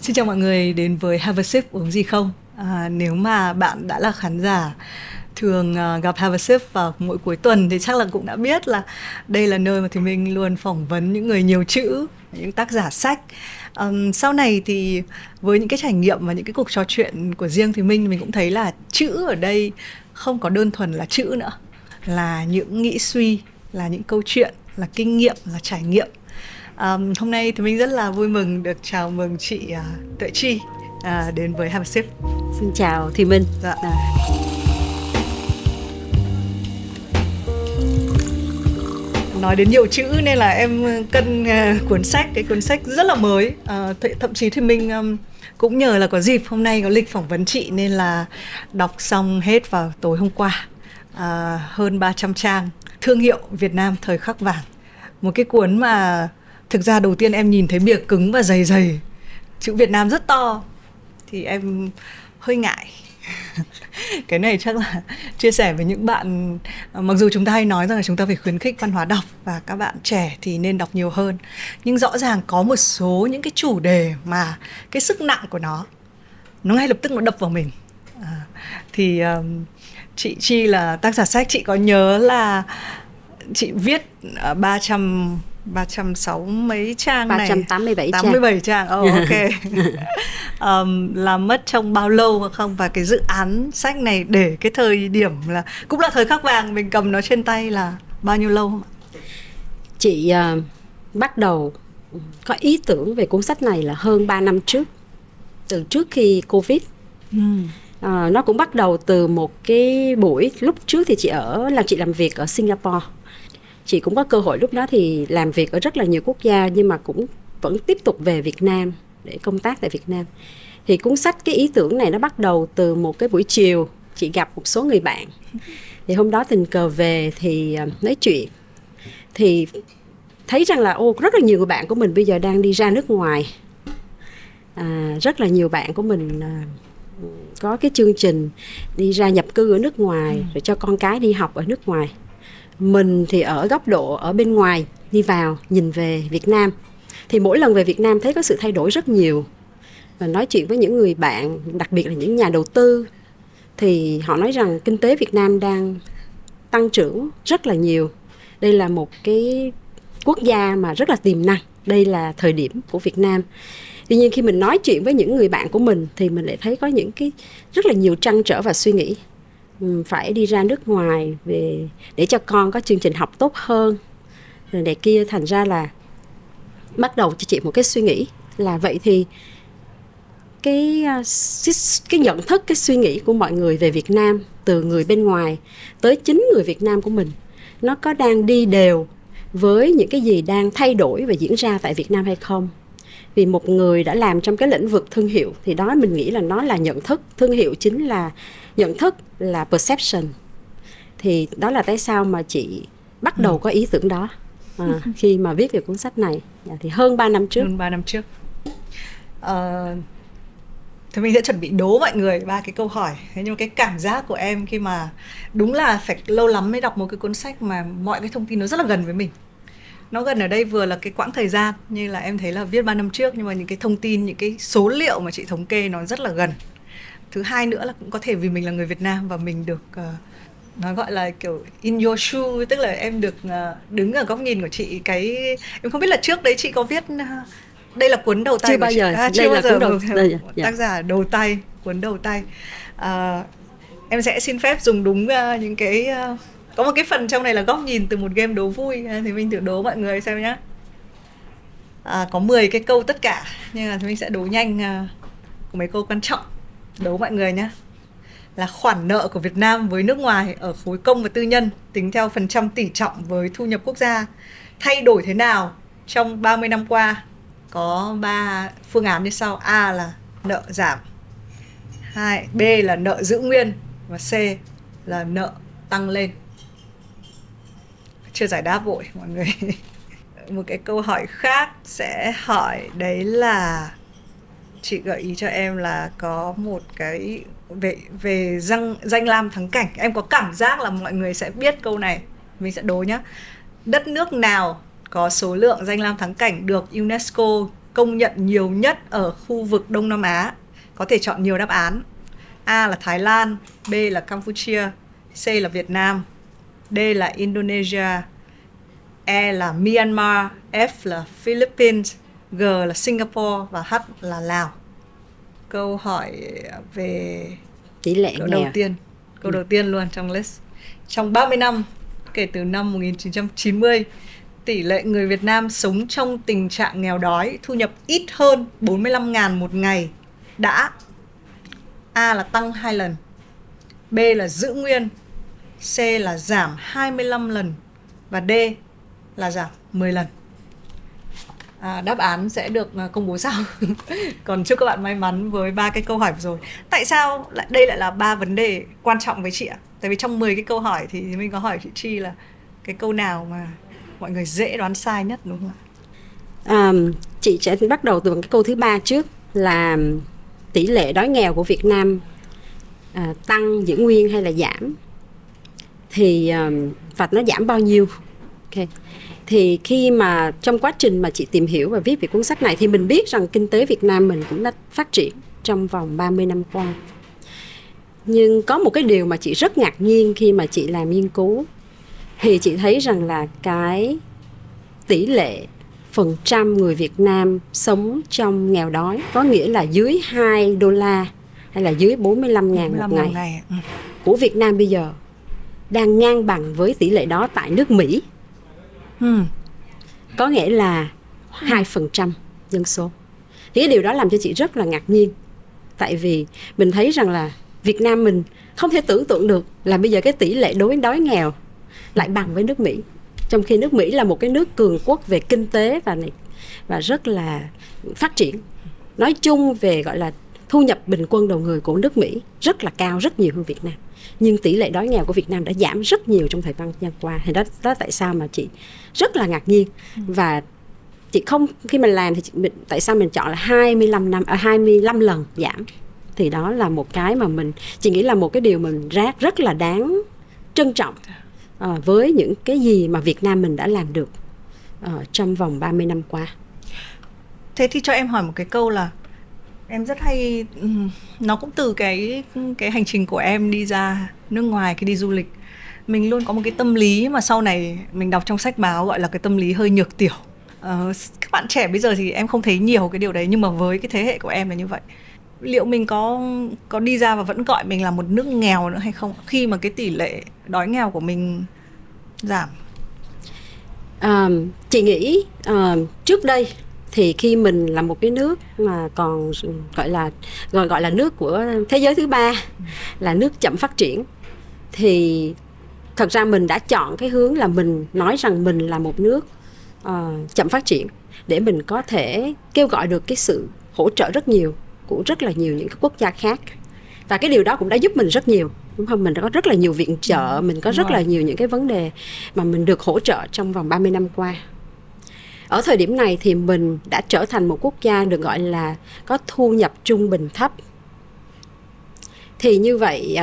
Xin chào mọi người đến với Have a Sip uống gì không? Nếu mà bạn đã là khán giả thường gặp Have a Sip vào mỗi cuối tuần thì chắc là cũng đã biết là đây là nơi mà thì mình luôn phỏng vấn những người nhiều chữ, những tác giả sách. Sau này thì với những cái trải nghiệm và những cái cuộc trò chuyện của riêng thì mình cũng thấy là chữ ở đây không có đơn thuần là chữ nữa, là những nghĩ suy, là những câu chuyện, là kinh nghiệm, là trải nghiệm. Hôm nay thì mình rất là vui mừng được chào mừng chị Tuệ Chi đến với Have a Sip. Xin chào Thùy Minh. Dạ. Nói đến nhiều chữ nên là em cân cuốn sách, cái cuốn sách rất là mới. Thậm chí thì mình cũng nhờ là có dịp hôm nay có lịch phỏng vấn chị nên là đọc xong hết vào tối hôm qua. Hơn 300 trang, Thương hiệu Việt Nam thời khắc vàng. Một cái cuốn mà thực ra đầu tiên em nhìn thấy bìa cứng và dày dày, chữ Việt Nam rất to thì em hơi ngại. Cái này chắc là chia sẻ với những bạn, mặc dù chúng ta hay nói rằng là chúng ta phải khuyến khích văn hóa đọc và các bạn trẻ thì nên đọc nhiều hơn, nhưng rõ ràng có một số những cái chủ đề mà cái sức nặng của nó ngay lập tức nó đập vào mình. Thì chị Chi là tác giả sách, chị có nhớ là chị viết 360 mấy trang này, 387 trang. 87 trang. Ok. Là mất trong bao lâu không? Và cái dự án sách này để cái thời điểm là cũng là thời khắc vàng, mình cầm nó trên tay là bao nhiêu lâu không ạ? Chị bắt đầu có ý tưởng về cuốn sách này là hơn 3 năm trước, từ trước khi Covid. Nó cũng bắt đầu từ một cái buổi lúc trước thì chị làm việc ở Singapore. Chị cũng có cơ hội lúc đó thì làm việc ở rất là nhiều quốc gia, nhưng mà cũng vẫn tiếp tục về Việt Nam để công tác tại Việt Nam. Thì cuốn sách, cái ý tưởng này nó bắt đầu từ một cái buổi chiều, chị gặp một số người bạn. Thì hôm đó tình cờ về thì nói chuyện, thì thấy rằng là rất là nhiều người bạn của mình bây giờ đang đi ra nước ngoài. Rất là nhiều bạn của mình có cái chương trình đi ra nhập cư ở nước ngoài, rồi cho con cái đi học ở nước ngoài. Mình thì ở góc độ ở bên ngoài đi vào nhìn về Việt Nam, thì mỗi lần về Việt Nam thấy có sự thay đổi rất nhiều. Và nói chuyện với những người bạn, đặc biệt là những nhà đầu tư, thì họ nói rằng kinh tế Việt Nam đang tăng trưởng rất là nhiều. Đây là một cái quốc gia mà rất là tiềm năng, đây là thời điểm của Việt Nam. Tuy nhiên khi mình nói chuyện với những người bạn của mình thì mình lại thấy có những cái rất là nhiều trăn trở và suy nghĩ. Phải đi ra nước ngoài về để cho con có chương trình học tốt hơn rồi này kia. Thành ra là bắt đầu cho chị một cái suy nghĩ là vậy thì cái nhận thức, cái suy nghĩ của mọi người về Việt Nam, từ người bên ngoài tới chính người Việt Nam của mình, nó có đang đi đều với những cái gì đang thay đổi và diễn ra tại Việt Nam hay không. Vì một người đã làm trong cái lĩnh vực thương hiệu thì đó mình nghĩ là nó là nhận thức. Thương hiệu chính là nhận thức, là perception. Thì đó là tại sao mà chị bắt đầu có ý tưởng đó khi mà viết về cuốn sách này. Thì hơn 3 năm trước. Hơn 3 năm trước. Thì mình sẽ chuẩn bị đố mọi người 3 cái câu hỏi. Thế nhưng cái cảm giác của em khi mà đúng là phải lâu lắm mới đọc một cái cuốn sách mà mọi cái thông tin nó rất là gần với mình. Nó gần ở đây vừa là cái quãng thời gian, như là em thấy là viết 3 năm trước, nhưng mà những cái thông tin, những cái số liệu mà chị thống kê nó rất là gần. Thứ hai nữa là cũng có thể vì mình là người Việt Nam và mình được nó gọi là kiểu in your shoe, tức là em được đứng ở góc nhìn của chị. Em không biết là trước đấy chị có viết, đây là cuốn đầu tay Chưa của bao chị. giờ. Chưa bao giờ Dạ. tác giả đầu tay, cuốn đầu tay. Em sẽ xin phép dùng đúng những cái có một cái phần trong này là góc nhìn từ một game đố vui, thì mình thử đố mọi người xem nhá. Có 10 cái câu tất cả, nhưng mà mình sẽ đố nhanh mấy câu quan trọng. Đố mọi người nhé, là khoản nợ của Việt Nam với nước ngoài ở khối công và tư nhân tính theo phần trăm tỷ trọng với thu nhập quốc gia thay đổi thế nào trong 30 năm qua? Có 3 phương án như sau. A là nợ giảm, B là nợ giữ nguyên, và C là nợ tăng lên. Chưa giải đáp vội mọi người. Một cái câu hỏi khác sẽ hỏi đấy là, chị gợi ý cho em là có một cái về danh lam thắng cảnh. Em có cảm giác là mọi người sẽ biết câu này. Mình sẽ đố nhá. Đất nước nào có số lượng danh lam thắng cảnh được UNESCO công nhận nhiều nhất ở khu vực Đông Nam Á? Có thể chọn nhiều đáp án. A là Thái Lan, B là Campuchia, C là Việt Nam, D là Indonesia, E là Myanmar, F là Philippines, G là Singapore và H là Lào. Câu hỏi về tỷ lệ câu nghèo. đầu tiên. Câu đầu tiên luôn trong list. Trong 30 năm kể từ năm 1990, tỷ lệ người Việt Nam sống trong tình trạng nghèo đói, thu nhập ít hơn 45.000 một ngày đã: A là tăng 2 lần, B là giữ nguyên, C là giảm 25 lần và D là giảm 10 lần. Đáp án sẽ được công bố sau. Còn chúc các bạn may mắn với 3 cái câu hỏi vừa rồi. Tại sao đây lại là 3 vấn đề quan trọng với chị ạ? Tại vì trong 10 cái câu hỏi thì mình có hỏi chị Chi là cái câu nào mà mọi người dễ đoán sai nhất, đúng không ạ? Chị sẽ bắt đầu từ cái câu thứ 3 trước, là tỷ lệ đói nghèo của Việt Nam tăng, giữ nguyên hay là giảm, thì và nó giảm bao nhiêu. Okay. Thì khi mà trong quá trình mà chị tìm hiểu và viết về cuốn sách này thì mình biết rằng kinh tế Việt Nam mình cũng đã phát triển trong vòng 30 năm qua. Nhưng có một cái điều mà chị rất ngạc nhiên khi mà chị làm nghiên cứu, thì chị thấy rằng là cái tỷ lệ phần trăm người Việt Nam sống trong nghèo đói, có nghĩa là dưới 2 đô la hay là dưới 45.000 một ngày của Việt Nam bây giờ đang ngang bằng với tỷ lệ đó tại nước Mỹ. Có nghĩa là 2% dân số. Thì cái điều đó làm cho chị rất là ngạc nhiên. Tại vì mình thấy rằng là Việt Nam mình không thể tưởng tượng được là bây giờ cái tỷ lệ đói nghèo lại bằng với nước Mỹ. Trong khi nước Mỹ là một cái nước cường quốc về kinh tế và rất là phát triển. Nói chung về gọi là thu nhập bình quân đầu người của nước Mỹ rất là cao, rất nhiều hơn Việt Nam. Nhưng tỷ lệ đói nghèo của Việt Nam đã giảm rất nhiều trong thời gian qua. Thì đó tại sao mà chị rất là ngạc nhiên. Và chị không, khi mình làm thì tại sao mình chọn là 25 lần giảm. Thì đó là một cái mà chị nghĩ là một cái điều mình rất là đáng trân trọng với những cái gì mà Việt Nam mình đã làm được trong vòng 30 năm qua. Thế thì cho em hỏi một cái câu là em rất hay, nó cũng từ cái hành trình của em đi ra nước ngoài, khi đi du lịch, mình luôn có một cái tâm lý mà sau này mình đọc trong sách báo gọi là cái tâm lý hơi nhược tiểu. Các bạn trẻ bây giờ thì em không thấy nhiều cái điều đấy, nhưng mà với cái thế hệ của em là như vậy. Liệu mình có đi ra và vẫn gọi mình là một nước nghèo nữa hay không, khi mà cái tỷ lệ đói nghèo của mình giảm? Chị nghĩ trước đây thì khi mình là một cái nước mà còn gọi là nước của thế giới thứ ba, là nước chậm phát triển, thì thật ra mình đã chọn cái hướng là mình nói rằng mình là một nước chậm phát triển để mình có thể kêu gọi được cái sự hỗ trợ rất nhiều của rất là nhiều những cái quốc gia khác. Và cái điều đó cũng đã giúp mình rất nhiều, đúng không? Mình đã có rất là nhiều viện trợ, mình có rất là nhiều những cái vấn đề mà mình được hỗ trợ trong vòng 30 năm qua. Ở thời điểm này thì mình đã trở thành một quốc gia được gọi là có thu nhập trung bình thấp. Thì như vậy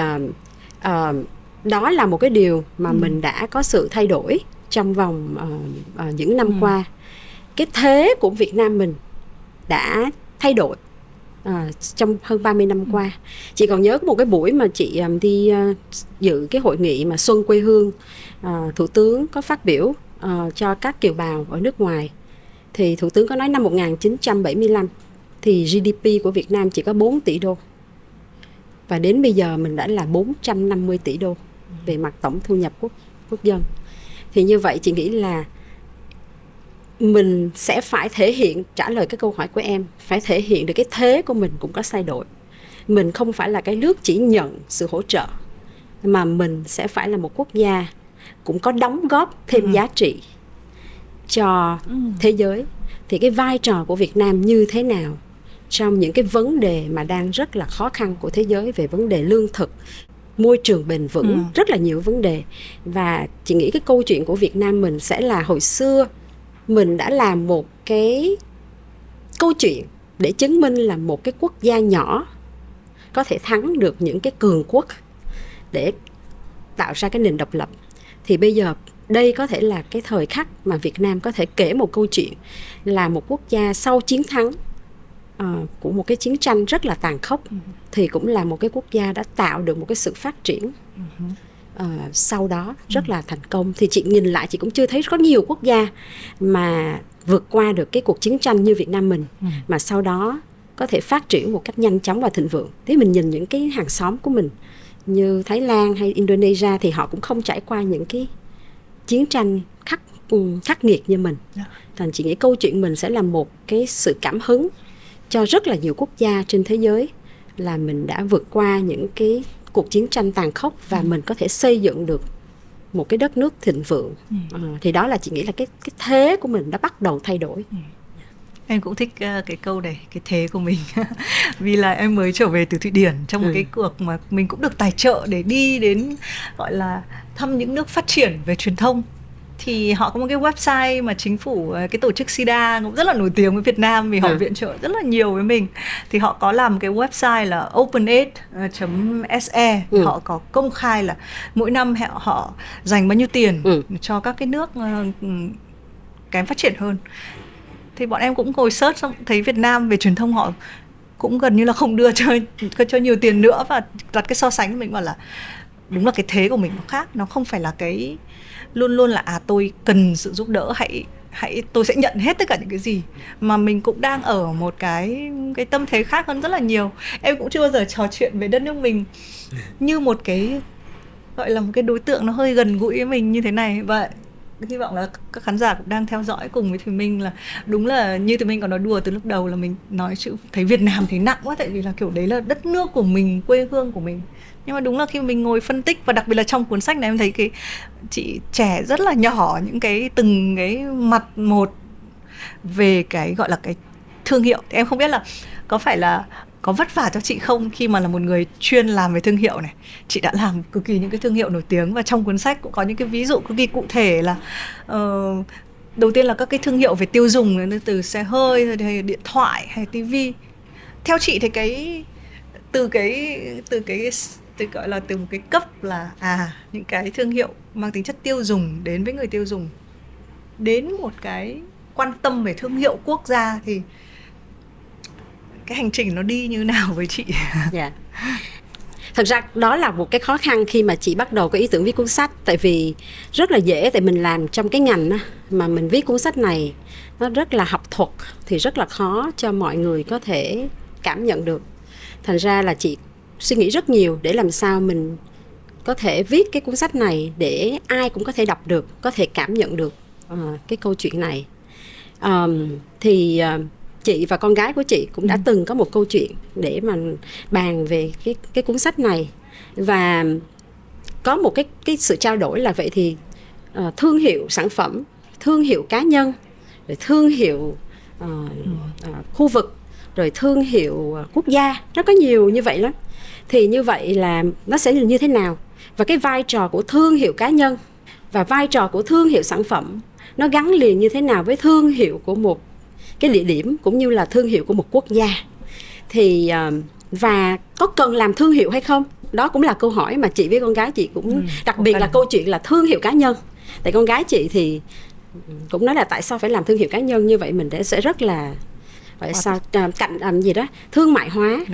đó là một cái điều mà mình đã có sự thay đổi trong vòng những năm qua. Cái thế của Việt Nam mình đã thay đổi trong hơn 30 năm qua. Chị còn nhớ có một cái buổi mà chị đi dự cái hội nghị mà Xuân quê hương, Thủ tướng có phát biểu cho các kiều bào ở nước ngoài. Thì Thủ tướng có nói năm 1975 thì GDP của Việt Nam chỉ có 4 tỷ đô. Và đến bây giờ mình đã là 450 tỷ đô về mặt tổng thu nhập quốc dân. Thì như vậy chị nghĩ là mình sẽ phải thể hiện, trả lời cái câu hỏi của em, phải thể hiện được cái thế của mình cũng có thay đổi. Mình không phải là cái nước chỉ nhận sự hỗ trợ, mà mình sẽ phải là một quốc gia cũng có đóng góp thêm giá trị cho thế giới. Thì cái vai trò của Việt Nam như thế nào trong những cái vấn đề mà đang rất là khó khăn của thế giới, về vấn đề lương thực, môi trường bền vững, rất là nhiều vấn đề. Và chị nghĩ cái câu chuyện của Việt Nam mình sẽ là hồi xưa mình đã làm một cái câu chuyện để chứng minh là một cái quốc gia nhỏ có thể thắng được những cái cường quốc để tạo ra cái nền độc lập. Thì bây giờ đây có thể là cái thời khắc mà Việt Nam có thể kể một câu chuyện là một quốc gia sau chiến thắng của một cái chiến tranh rất là tàn khốc, thì cũng là một cái quốc gia đã tạo được một cái sự phát triển sau đó rất là thành công. Thì chị nhìn lại chị cũng chưa thấy có nhiều quốc gia mà vượt qua được cái cuộc chiến tranh như Việt Nam mình, mà sau đó có thể phát triển một cách nhanh chóng và thịnh vượng. Thế mình nhìn những cái hàng xóm của mình như Thái Lan hay Indonesia thì họ cũng không trải qua những cái chiến tranh khắc nghiệt như mình. Thành chị nghĩ câu chuyện mình sẽ là một cái sự cảm hứng cho rất là nhiều quốc gia trên thế giới, là mình đã vượt qua những cái cuộc chiến tranh tàn khốc và mình có thể xây dựng được một cái đất nước thịnh vượng. Thì đó là chị nghĩ là cái thế của mình đã bắt đầu thay đổi. Em cũng thích cái câu này, cái thế của mình. Vì là em mới trở về từ Thụy Điển trong một cái cuộc mà mình cũng được tài trợ để đi đến gọi là thăm những nước phát triển về truyền thông. Thì họ có một cái website mà chính phủ, cái tổ chức SIDA cũng rất là nổi tiếng với Việt Nam vì họ viện trợ rất là nhiều với mình. Thì họ có làm cái website là openaid.se. Họ có công khai là mỗi năm họ dành bao nhiêu tiền cho các cái nước kém phát triển hơn. Thì bọn em cũng ngồi search xong thấy Việt Nam về truyền thông họ cũng gần như là không đưa cho nhiều tiền nữa, và đặt cái so sánh mình bảo là đúng là cái thế của mình nó khác, nó không phải là cái luôn luôn là tôi cần sự giúp đỡ, hãy tôi sẽ nhận hết tất cả những cái gì, mà mình cũng đang ở một cái tâm thế khác hơn rất là nhiều. Em cũng chưa bao giờ trò chuyện về đất nước mình như một cái gọi là một cái đối tượng nó hơi gần gũi với mình như thế này. Và hy vọng là các khán giả cũng đang theo dõi cùng với Thùy Minh, là đúng là như Thùy Minh có nói đùa từ lúc đầu là mình nói chữ thấy Việt Nam thấy nặng quá, tại vì là kiểu đấy là đất nước của mình, quê hương của mình. Nhưng mà đúng là khi mình ngồi phân tích, và đặc biệt là trong cuốn sách này em thấy cái chị trẻ rất là nhỏ những cái từng cái mặt một về cái gọi là cái thương hiệu. Thì em không biết là có phải là có vất vả cho chị không khi mà là một người chuyên làm về thương hiệu này. Chị đã làm cực kỳ những cái thương hiệu nổi tiếng, và trong cuốn sách cũng có những cái ví dụ cực kỳ cụ thể là đầu tiên là các cái thương hiệu về tiêu dùng, từ xe hơi, hay điện thoại, hay tivi. Theo chị thì từ gọi là từ một cái cấp là những cái thương hiệu mang tính chất tiêu dùng đến với người tiêu dùng, đến một cái quan tâm về thương hiệu quốc gia, thì cái hành trình nó đi như nào với chị? Dạ. Thật ra đó là một cái khó khăn khi mà chị bắt đầu có ý tưởng viết cuốn sách. Tại vì rất là dễ, tại mình làm trong cái ngành á, mà mình viết cuốn sách này nó rất là học thuật, thì rất là khó cho mọi người có thể cảm nhận được. Thành ra là chị suy nghĩ rất nhiều để làm sao mình có thể viết cái cuốn sách này để ai cũng có thể đọc được, có thể cảm nhận được cái câu chuyện này. Chị và con gái của chị cũng đã từng có một câu chuyện để mà bàn về cái cuốn sách này, và có một cái sự trao đổi là vậy thì thương hiệu sản phẩm, thương hiệu cá nhân, rồi thương hiệu khu vực, rồi thương hiệu quốc gia, nó có nhiều như vậy lắm. Thì như vậy là nó sẽ như thế nào, và cái vai trò của thương hiệu cá nhân và vai trò của thương hiệu sản phẩm nó gắn liền như thế nào với thương hiệu của một cái địa điểm, cũng như là thương hiệu của một quốc gia. Thì và có cần làm thương hiệu hay không, đó cũng là câu hỏi mà chị với con gái chị cũng đặc biệt là câu chuyện là thương hiệu cá nhân. Tại con gái chị thì cũng nói là tại sao phải làm thương hiệu cá nhân, như vậy mình sẽ rất là vậy sao cạnh gì đó thương mại hóa,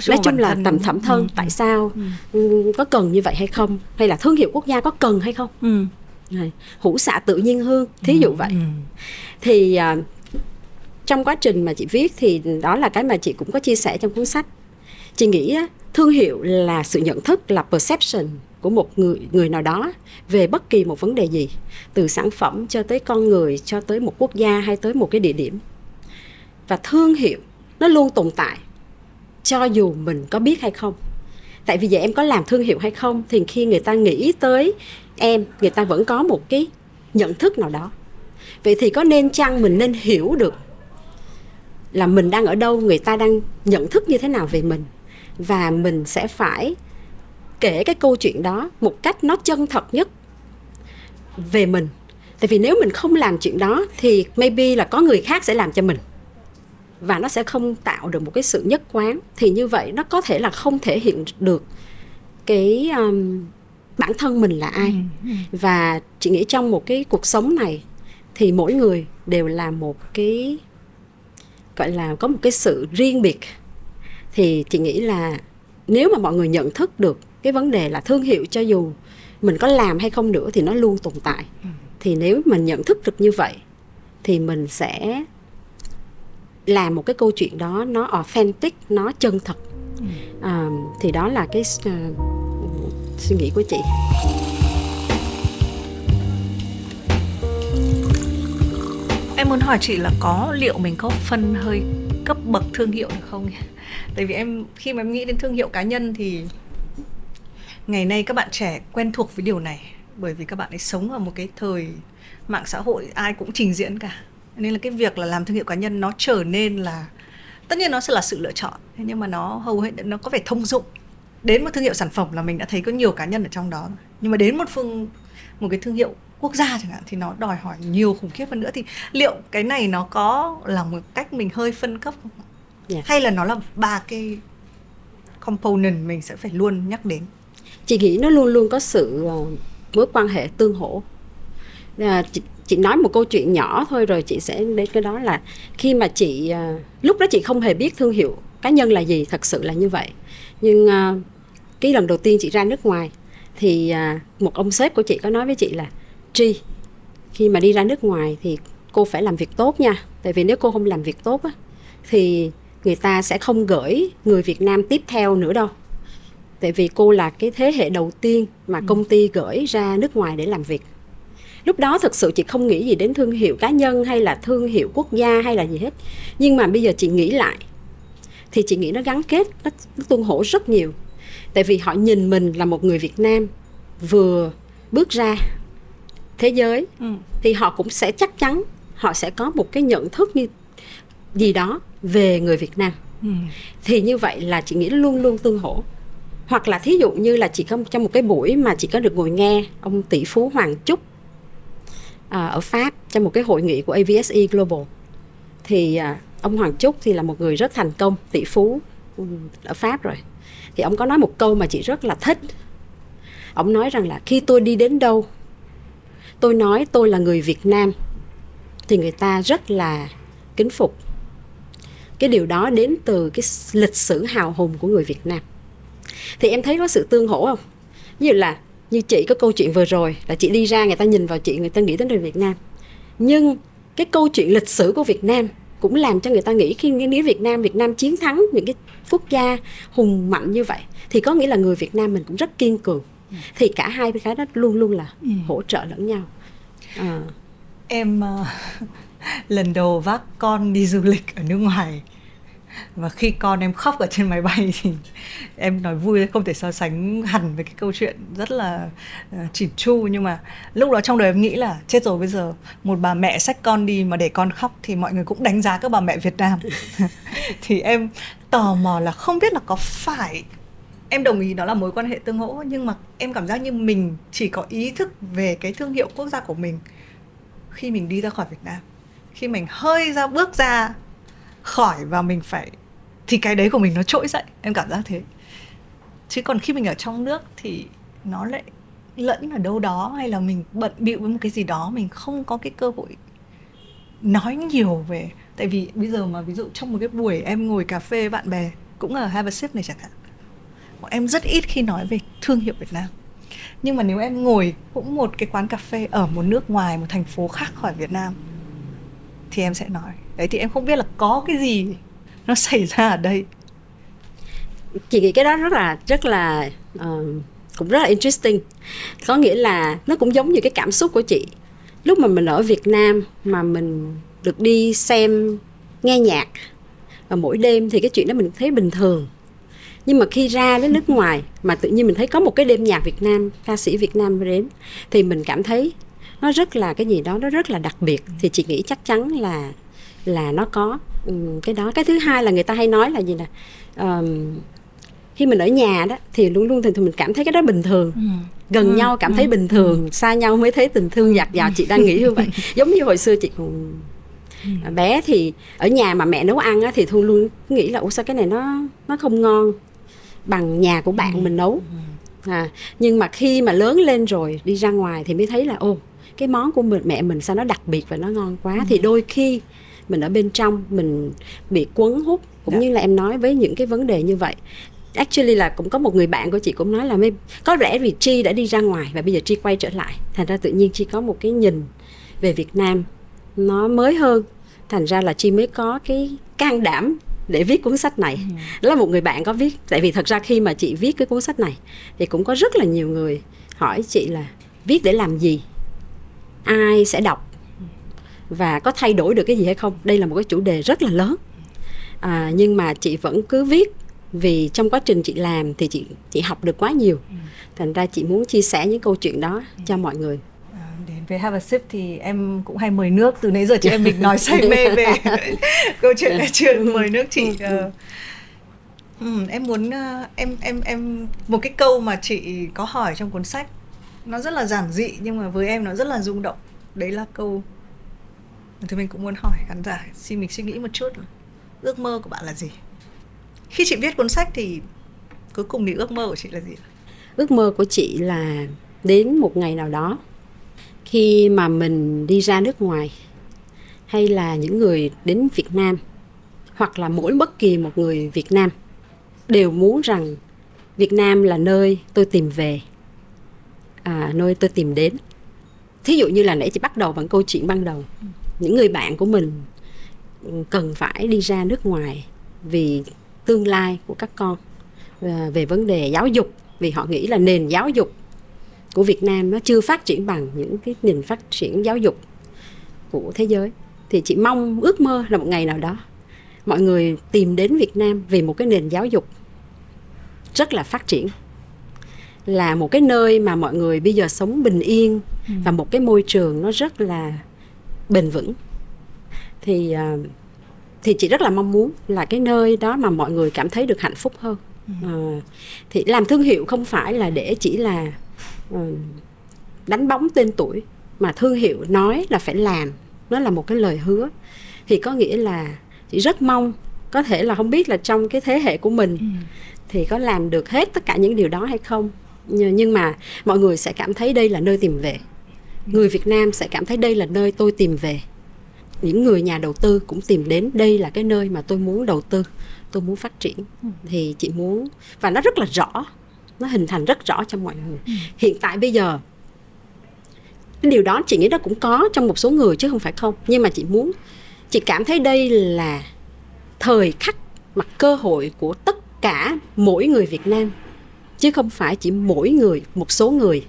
nói chung là tầm thẩm thân. Tại sao có cần như vậy hay không, hay là thương hiệu quốc gia có cần hay không, hữu xạ tự nhiên hương thí dụ vậy. Thì trong quá trình mà chị viết thì đó là cái mà chị cũng có chia sẻ trong cuốn sách. Chị nghĩ thương hiệu là sự nhận thức, là perception của một người nào đó về bất kỳ một vấn đề gì, từ sản phẩm cho tới con người, cho tới một quốc gia hay tới một cái địa điểm. Và thương hiệu nó luôn tồn tại cho dù mình có biết hay không. Tại vì vậy em có làm thương hiệu hay không thì khi người ta nghĩ tới em, người ta vẫn có một cái nhận thức nào đó. Vậy thì có nên chăng mình nên hiểu được là mình đang ở đâu, người ta đang nhận thức như thế nào về mình, và mình sẽ phải kể cái câu chuyện đó một cách nó chân thật nhất về mình. Tại vì nếu mình không làm chuyện đó thì maybe là có người khác sẽ làm cho mình, và nó sẽ không tạo được một cái sự nhất quán. Thì như vậy nó có thể là không thể hiện được cái bản thân mình là ai. Và chị nghĩ trong một cái cuộc sống này thì mỗi người đều là một cái, gọi là có một cái sự riêng biệt. Thì chị nghĩ là nếu mà mọi người nhận thức được cái vấn đề là thương hiệu, cho dù mình có làm hay không nữa thì nó luôn tồn tại. Thì nếu mình nhận thức được như vậy thì mình sẽ làm một cái câu chuyện đó nó authentic, nó chân thật. Thì đó là cái suy nghĩ của chị. Em muốn hỏi chị là liệu mình có phân hơi cấp bậc thương hiệu được không? Tại vì khi mà em nghĩ đến thương hiệu cá nhân thì ngày nay các bạn trẻ quen thuộc với điều này, bởi vì các bạn ấy sống ở một cái thời mạng xã hội ai cũng trình diễn cả. Nên là cái việc là làm thương hiệu cá nhân nó trở nên là, tất nhiên nó sẽ là sự lựa chọn, nhưng mà nó hầu hết nó có vẻ thông dụng. Đến một thương hiệu sản phẩm là mình đã thấy có nhiều cá nhân ở trong đó. Nhưng mà đến một cái thương hiệu quốc gia chẳng hạn thì nó đòi hỏi nhiều khủng khiếp hơn nữa. Thì liệu cái này nó có là một cách mình hơi phân cấp không? Hay là nó là 3 cái component mình sẽ phải luôn nhắc đến? Chị nghĩ nó luôn luôn có sự mối quan hệ tương hỗ. Chị nói một câu chuyện nhỏ thôi rồi chị sẽ đến cái đó là khi mà chị lúc đó chị không hề biết thương hiệu cá nhân là gì, thật sự là như vậy. Nhưng cái lần đầu tiên chị ra nước ngoài thì một ông sếp của chị có nói với chị là Tri, khi mà đi ra nước ngoài thì cô phải làm việc tốt nha. Tại vì nếu cô không làm việc tốt á, thì người ta sẽ không gửi người Việt Nam tiếp theo nữa đâu. Tại vì cô là cái thế hệ đầu tiên mà công ty gửi ra nước ngoài để làm việc. Lúc đó thực sự chị không nghĩ gì đến thương hiệu cá nhân hay là thương hiệu quốc gia hay là gì hết. Nhưng mà bây giờ chị nghĩ lại thì chị nghĩ nó gắn kết, nó tương hỗ rất nhiều. Tại vì họ nhìn mình là một người Việt Nam vừa bước ra thế giới, thì họ cũng sẽ chắc chắn họ sẽ có một cái nhận thức như gì đó về người Việt Nam. Thì như vậy là chị nghĩ luôn luôn tương hỗ. Hoặc là thí dụ như là chị có trong một cái buổi mà chị có được ngồi nghe ông tỷ phú Hoàng Chúc ở Pháp trong một cái hội nghị của AVSE Global. Thì ông Hoàng Chúc thì là một người rất thành công, tỷ phú ở Pháp rồi. Thì ông có nói một câu mà chị rất là thích. Ông nói rằng là khi tôi đi đến đâu, tôi nói tôi là người Việt Nam thì người ta rất là kính phục. Cái điều đó đến từ cái lịch sử hào hùng của người Việt Nam. Thì em thấy có sự tương hỗ không? Ví dụ là như chị có câu chuyện vừa rồi là chị đi ra, người ta nhìn vào chị, người ta nghĩ đến người Việt Nam. Nhưng cái câu chuyện lịch sử của Việt Nam cũng làm cho người ta nghĩ khi nghĩ Việt Nam chiến thắng những cái quốc gia hùng mạnh như vậy thì có nghĩa là người Việt Nam mình cũng rất kiên cường. Thì cả hai cái đó luôn luôn là hỗ trợ lẫn nhau. Em lần đầu vác con đi du lịch ở nước ngoài, và khi con em khóc ở trên máy bay thì em nói vui không thể so sánh hẳn với cái câu chuyện rất là chỉn chu. Nhưng mà lúc đó trong đời em nghĩ là chết rồi, bây giờ một bà mẹ xách con đi mà để con khóc thì mọi người cũng đánh giá các bà mẹ Việt Nam. Thì em tò mò là không biết là có phải, em đồng ý đó là mối quan hệ tương hỗ, nhưng mà em cảm giác như mình chỉ có ý thức về cái thương hiệu quốc gia của mình khi mình đi ra khỏi Việt Nam, khi mình hơi bước ra khỏi và mình phải, thì cái đấy của mình nó trỗi dậy, em cảm giác thế. Chứ còn khi mình ở trong nước thì nó lại lẫn ở đâu đó, hay là mình bận bịu với một cái gì đó, mình không có cái cơ hội nói nhiều về. Tại vì bây giờ mà ví dụ trong một cái buổi em ngồi cà phê với bạn bè cũng ở Have a Sip này chẳng hạn, bọn em rất ít khi nói về thương hiệu Việt Nam. Nhưng mà nếu em ngồi cũng một cái quán cà phê ở một nước ngoài, một thành phố khác khỏi Việt Nam, thì em sẽ nói. Đấy, thì em không biết là có cái gì nó xảy ra ở đây. Chị nghĩ cái đó rất là cũng rất là interesting. Có nghĩa là nó cũng giống như cái cảm xúc của chị. Lúc mà mình ở Việt Nam mà mình được đi xem, nghe nhạc và mỗi đêm thì cái chuyện đó mình thấy bình thường. Nhưng mà khi ra đến nước ngoài mà tự nhiên mình thấy có một cái đêm nhạc Việt Nam, ca sĩ Việt Nam đến, thì mình cảm thấy nó rất là cái gì đó, nó rất là đặc biệt. Thì chị nghĩ chắc chắn là nó có cái đó. Cái thứ hai là người ta hay nói là gì nè, khi mình ở nhà đó thì luôn luôn thì mình cảm thấy cái đó bình thường. Gần nhau cảm thấy bình thường, xa nhau mới thấy tình thương dạt dào. Chị đang nghĩ như vậy. Giống như hồi xưa chị còn bé thì ở nhà mà mẹ nấu ăn á, thì Thu luôn nghĩ là ủa sao cái này nó không ngon bằng nhà của bạn mình nấu. Nhưng mà khi mà lớn lên rồi đi ra ngoài thì mới thấy là cái món của mẹ mình sao nó đặc biệt và nó ngon quá. Thì đôi khi mình ở bên trong mình bị quấn hút, cũng như là em nói với những cái vấn đề như vậy. Actually là cũng có một người bạn của chị cũng nói là có lẽ vì Chi đã đi ra ngoài và bây giờ Chi quay trở lại, thành ra tự nhiên Chi có một cái nhìn về Việt Nam nó mới hơn, thành ra là Chi mới có cái can đảm để viết cuốn sách này. Đó là một người bạn có viết. Tại vì thật ra khi mà chị viết cái cuốn sách này thì cũng có rất là nhiều người hỏi chị là viết để làm gì, ai sẽ đọc và có thay đổi được cái gì hay không. Đây là một cái chủ đề rất là lớn, nhưng mà chị vẫn cứ viết vì trong quá trình chị làm thì chị học được quá nhiều, thành ra chị muốn chia sẻ những câu chuyện đó cho mọi người. Đến với Have a Sip thì em cũng hay mời nước. Từ nãy giờ chị em mình nói say mê về câu chuyện là chưa mời nước chị. Em muốn em một cái câu mà chị có hỏi trong cuốn sách, nó rất là giản dị nhưng mà với em nó rất là rung động. Đấy là câu thì mình cũng muốn hỏi khán giả, xin mình suy nghĩ một chút. Ước mơ của bạn là gì? Khi chị viết cuốn sách thì cuối cùng thì ước mơ của chị là gì? Ước mơ của chị là đến một ngày nào đó khi mà mình đi ra nước ngoài, hay là những người đến Việt Nam, hoặc là bất kỳ một người Việt Nam đều muốn rằng Việt Nam là nơi tôi tìm về, nơi tôi tìm đến. Thí dụ như là nãy chị bắt đầu bằng câu chuyện ban đầu, những người bạn của mình cần phải đi ra nước ngoài vì tương lai của các con, về vấn đề giáo dục, vì họ nghĩ là nền giáo dục của Việt Nam nó chưa phát triển bằng những cái nền phát triển giáo dục của thế giới. Thì chị ước mơ là một ngày nào đó mọi người tìm đến Việt Nam vì một cái nền giáo dục rất là phát triển, là một cái nơi mà mọi người bây giờ sống bình yên, và một cái môi trường nó rất là bền vững. Thì chị rất là mong muốn là cái nơi đó mà mọi người cảm thấy được hạnh phúc hơn. Thì làm thương hiệu không phải là để chỉ là đánh bóng tên tuổi, mà thương hiệu nói là phải làm, nó là một cái lời hứa. Thì có nghĩa là chị rất mong, có thể là không biết là trong cái thế hệ của mình thì có làm được hết tất cả những điều đó hay không, nhưng mà mọi người sẽ cảm thấy đây là nơi tìm về. Người Việt Nam sẽ cảm thấy đây là nơi tôi tìm về. Những người nhà đầu tư cũng tìm đến đây là cái nơi mà tôi muốn đầu tư, tôi muốn phát triển. Thì chị muốn, và nó rất là rõ, nó hình thành rất rõ cho mọi người. Hiện tại bây giờ cái điều đó chị nghĩ nó cũng có trong một số người chứ không phải không. Nhưng mà chị cảm thấy đây là thời khắc mà cơ hội của tất cả mỗi người Việt Nam, chứ không phải chỉ một số người,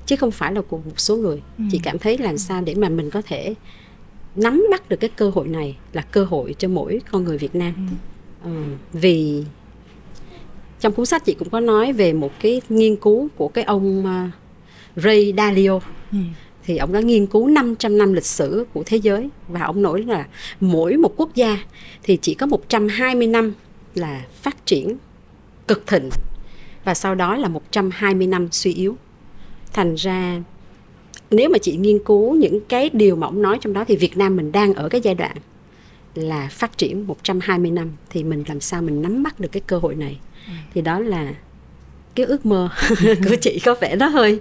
chứ không phải là của một số người. Chị cảm thấy làm sao để mà mình có thể nắm bắt được cái cơ hội này là cơ hội cho mỗi con người Việt Nam. Vì trong cuốn sách chị cũng có nói về một cái nghiên cứu của cái ông Ray Dalio. Thì ông đã nghiên cứu 500 năm lịch sử của thế giới, và ông nói là mỗi một quốc gia thì chỉ có 120 năm là phát triển cực thịnh, và sau đó là 120 năm suy yếu. Thành ra nếu mà chị nghiên cứu những cái điều mà ông nói trong đó, thì Việt Nam mình đang ở cái giai đoạn là phát triển 120 năm. Thì mình làm sao mình nắm bắt được cái cơ hội này. Thì đó là cái ước mơ của chị. Có vẻ nó hơi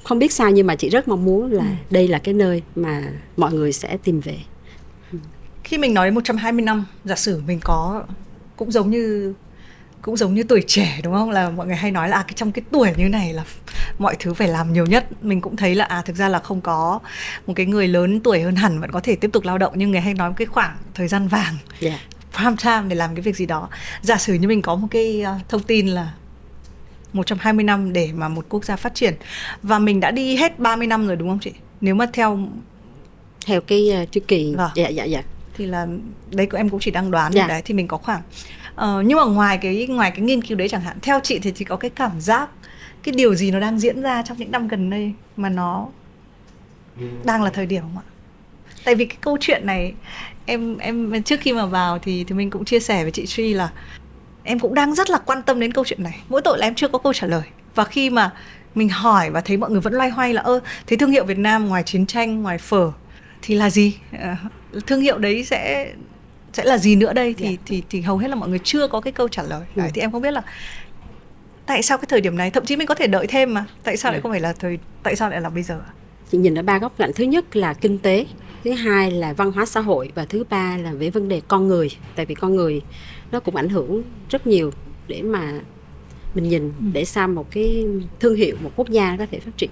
không biết sao, nhưng mà chị rất mong muốn là đây là cái nơi mà mọi người sẽ tìm về. Khi mình nói đến 120 năm, giả sử mình có cũng giống như tuổi trẻ, đúng không? Là mọi người hay nói là trong cái tuổi như này là mọi thứ phải làm nhiều nhất. Mình cũng thấy là thực ra là không có một cái người lớn tuổi hơn hẳn vẫn có thể tiếp tục lao động, nhưng người hay nói một cái khoảng thời gian vàng, prime time để làm cái việc gì đó. Giả sử như mình có một cái thông tin là 120 năm để mà một quốc gia phát triển, và mình đã đi hết 30 năm rồi, đúng không chị? Nếu mà theo cái chu kỳ. Dạ. Thì là đấy, em cũng chỉ đang đoán đấy, thì mình có khoảng nhưng mà ngoài cái nghiên cứu đấy chẳng hạn, theo chị thì chỉ có cái cảm giác cái điều gì nó đang diễn ra trong những năm gần đây mà nó đang là thời điểm không ạ? Tại vì cái câu chuyện này em trước khi mà vào thì mình cũng chia sẻ với chị Truy là em cũng đang rất là quan tâm đến câu chuyện này. Mỗi tội là em chưa có câu trả lời. Và khi mà mình hỏi và thấy mọi người vẫn loay hoay là thế thương hiệu Việt Nam ngoài chiến tranh, ngoài phở thì là gì? Thương hiệu đấy sẽ là gì nữa đây? Thì hầu hết là mọi người chưa có cái câu trả lời. Đấy, thì em không biết là Tại sao cái thời điểm này, thậm chí mình có thể đợi thêm mà, tại sao lại không phải là tại sao lại là bây giờ? Chị nhìn ở 3 góc cạnh. Thứ nhất là kinh tế, thứ hai là văn hóa xã hội, và thứ ba là về vấn đề con người. Tại vì con người nó cũng ảnh hưởng rất nhiều để mà mình nhìn để sao một cái thương hiệu, một quốc gia có thể phát triển.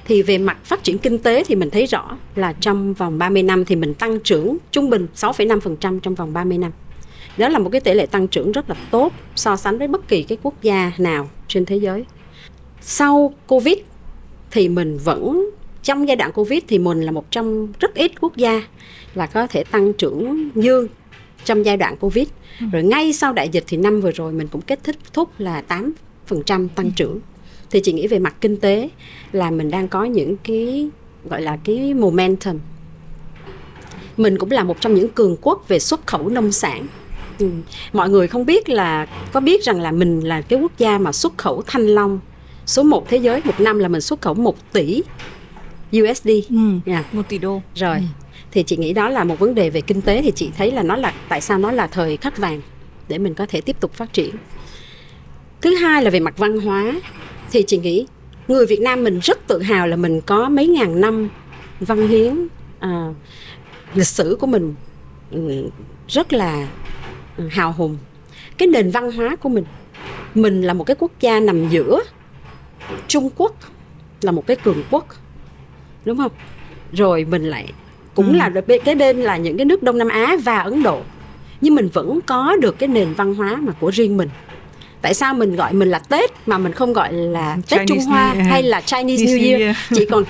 Thì về mặt phát triển kinh tế thì mình thấy rõ là trong vòng 30 năm thì mình tăng trưởng trung bình 6,5% trong vòng 30 năm. Đó là một cái tỷ lệ tăng trưởng rất là tốt so sánh với bất kỳ cái quốc gia nào trên thế giới. Sau Covid thì mình vẫn, trong giai đoạn Covid thì mình là một trong rất ít quốc gia là có thể tăng trưởng dương trong giai đoạn Covid. Rồi ngay sau đại dịch thì năm vừa rồi mình cũng kết thúc là 8% tăng trưởng. Thì chị nghĩ về mặt kinh tế là mình đang có những cái gọi là cái momentum. Mình cũng là một trong những cường quốc về xuất khẩu nông sản. Mọi người không biết là có biết rằng là mình là cái quốc gia mà xuất khẩu thanh long số 1 thế giới. Một năm là mình xuất khẩu 1 tỷ USD. 1 tỷ đô. Rồi. Thì chị nghĩ đó là một vấn đề về kinh tế. Thì chị thấy là nó là tại sao nó là thời khắc vàng để mình có thể tiếp tục phát triển. Thứ hai là về mặt văn hóa. Thì chị nghĩ người Việt Nam mình rất tự hào là mình có mấy ngàn năm văn hiến, lịch sử của mình rất là hào hùng. Cái nền văn hóa của mình là một cái quốc gia nằm giữa Trung Quốc là một cái cường quốc, đúng không? Rồi mình lại cũng là cái bên là những cái nước Đông Nam Á và Ấn Độ, nhưng mình vẫn có được cái nền văn hóa mà của riêng mình. Tại sao mình gọi mình là Tết mà mình không gọi là Tết Trung Hoa hay là Chinese New Year?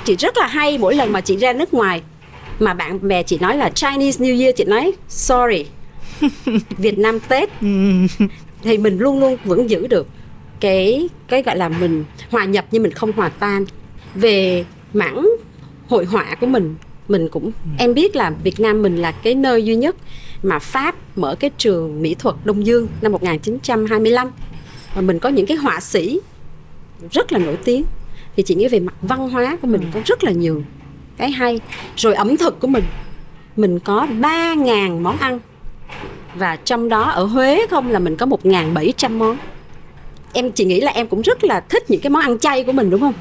Chị rất là hay, mỗi lần mà chị ra nước ngoài mà bạn bè chị nói là Chinese New Year, chị nói sorry, Việt Nam Tết. Thì mình luôn luôn vẫn giữ được cái gọi là mình hòa nhập nhưng mình không hòa tan. Về mảng hội họa của mình cũng em biết là Việt Nam mình là cái nơi duy nhất mà Pháp mở cái trường mỹ thuật Đông Dương năm 1925, và mình có những cái họa sĩ rất là nổi tiếng. Thì chị nghĩ về mặt văn hóa của mình có rất là nhiều cái hay. Rồi ẩm thực của mình có 3.000 món ăn, và trong đó ở Huế không là mình có 1.700 món. Chị nghĩ là em cũng rất là thích những cái món ăn chay của mình, đúng không?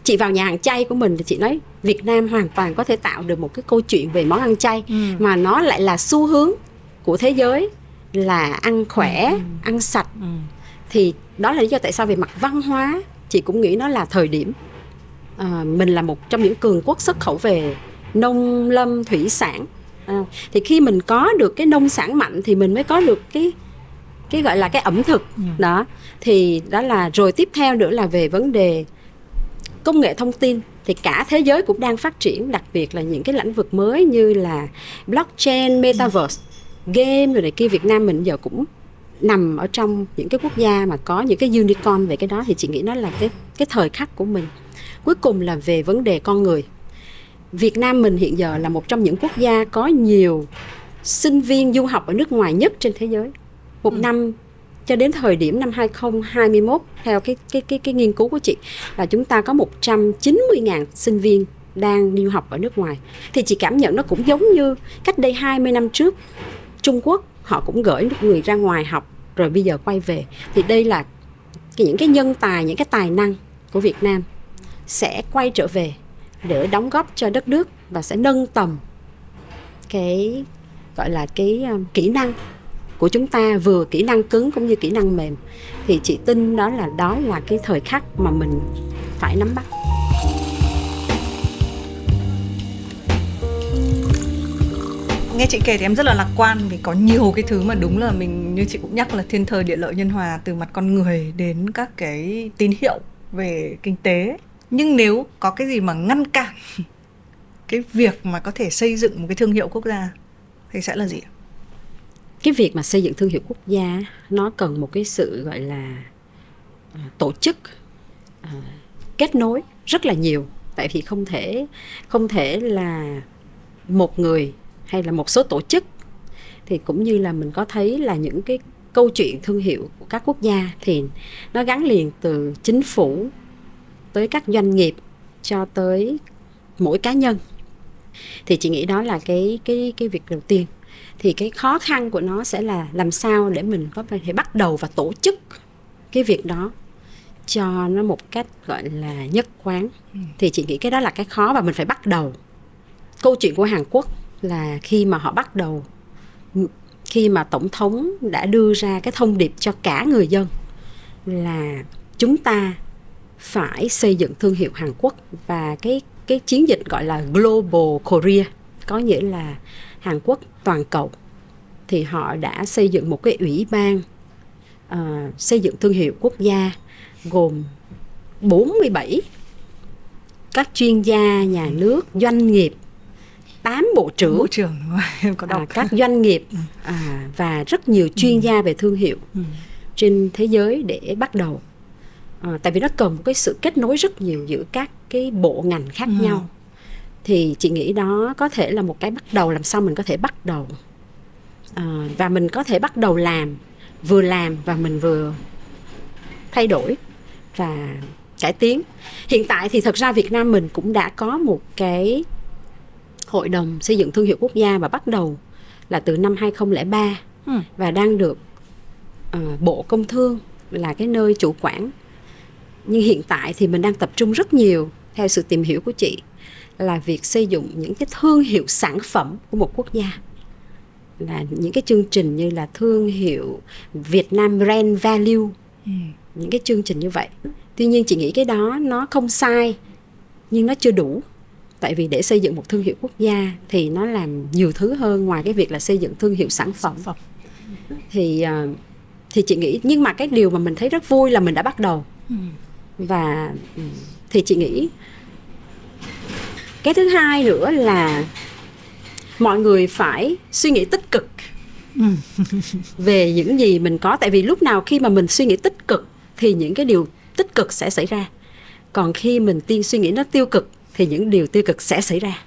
Chị vào nhà hàng chay của mình thì chị nói Việt Nam hoàn toàn có thể tạo được một cái câu chuyện về món ăn chay, mà nó lại là xu hướng của thế giới là ăn khỏe, ăn sạch. Thì đó là lý do tại sao về mặt văn hóa chị cũng nghĩ nó là thời điểm. Mình là một trong những cường quốc xuất khẩu về nông lâm thủy sản. Thì khi mình có được cái nông sản mạnh thì mình mới có được cái gọi là cái ẩm thực đó. Thì đó là, rồi tiếp theo nữa là về vấn đề công nghệ thông tin. Thì cả thế giới cũng đang phát triển, đặc biệt là những cái lĩnh vực mới như là blockchain, metaverse, game rồi này kia. Việt Nam mình giờ cũng nằm ở trong những cái quốc gia mà có những cái unicorn về cái đó. Thì chị nghĩ nó là cái thời khắc của mình. Cuối cùng là về vấn đề con người. Việt Nam mình hiện giờ là một trong những quốc gia có nhiều sinh viên du học ở nước ngoài nhất trên thế giới. Một năm cho đến thời điểm năm 2021, theo cái nghiên cứu của chị, là chúng ta có 190.000 sinh viên đang du học ở nước ngoài. Thì chị cảm nhận nó cũng giống như cách đây 20 năm trước, Trung Quốc họ cũng gửi người ra ngoài học rồi bây giờ quay về. Thì đây là những cái nhân tài, những cái tài năng của Việt Nam sẽ quay trở về để đóng góp cho đất nước và sẽ nâng tầm cái gọi là cái kỹ năng của chúng ta, vừa kỹ năng cứng cũng như kỹ năng mềm. Thì chị tin đó là cái thời khắc mà mình phải nắm bắt. Nghe chị kể thì em rất là lạc quan, vì có nhiều cái thứ mà đúng là mình, như chị cũng nhắc, là thiên thời địa lợi nhân hòa, từ mặt con người đến các cái tín hiệu về kinh tế. Nhưng nếu có cái gì mà ngăn cản cái việc mà có thể xây dựng một cái thương hiệu quốc gia thì sẽ là gì? Cái việc mà xây dựng thương hiệu quốc gia nó cần một cái sự gọi là tổ chức, kết nối rất là nhiều. Tại vì không thể là một người hay là một số tổ chức. Thì cũng như là mình có thấy là những cái câu chuyện thương hiệu của các quốc gia thì nó gắn liền từ chính phủ tới các doanh nghiệp cho tới mỗi cá nhân. Thì chị nghĩ đó là cái việc đầu tiên. Thì cái khó khăn của nó sẽ là làm sao để mình có thể bắt đầu và tổ chức cái việc đó. cho nó một cách gọi là nhất quán. Thì chị nghĩ cái đó là cái khó và mình phải bắt đầu. Câu chuyện của Hàn Quốc là khi mà họ bắt đầu, khi mà tổng thống đã đưa ra cái thông điệp cho cả người dân là chúng ta phải xây dựng thương hiệu Hàn Quốc, và cái chiến dịch gọi là Global Korea, có nghĩa là Hàn Quốc toàn cầu, thì họ đã xây dựng một cái ủy ban xây dựng thương hiệu quốc gia gồm 47 các chuyên gia nhà nước, doanh nghiệp, 8 bộ trưởng, em có đọc. Các doanh nghiệp và rất nhiều chuyên gia về thương hiệu trên thế giới để bắt đầu. Tại vì nó cần một cái sự kết nối rất nhiều giữa các cái bộ ngành khác nhau. Thì chị nghĩ đó có thể là một cái bắt đầu, làm sao mình có thể bắt đầu và mình có thể bắt đầu làm và mình vừa thay đổi và cải tiến. Hiện tại thì thật ra Việt Nam mình cũng đã có một cái hội đồng xây dựng thương hiệu quốc gia, và bắt đầu là từ năm 2003 và đang được Bộ Công Thương là cái nơi chủ quản. Nhưng hiện tại thì mình đang tập trung rất nhiều, theo sự tìm hiểu của chị, là việc xây dựng những cái thương hiệu sản phẩm của một quốc gia, là những cái chương trình như là thương hiệu Việt Nam Brand Value, những cái chương trình như vậy. Tuy nhiên chị nghĩ cái đó nó không sai, nhưng nó chưa đủ. Tại vì để xây dựng một thương hiệu quốc gia thì nó làm nhiều thứ hơn ngoài cái việc là xây dựng thương hiệu sản phẩm. Thì chị nghĩ, nhưng mà cái điều mà mình thấy rất vui là mình đã bắt đầu. Và thì chị nghĩ cái thứ hai nữa là mọi người phải suy nghĩ tích cực về những gì mình có. Tại vì lúc nào khi mà mình suy nghĩ tích cực thì những cái điều tích cực sẽ xảy ra. Còn khi mình suy nghĩ nó tiêu cực thì những điều tiêu cực sẽ xảy ra.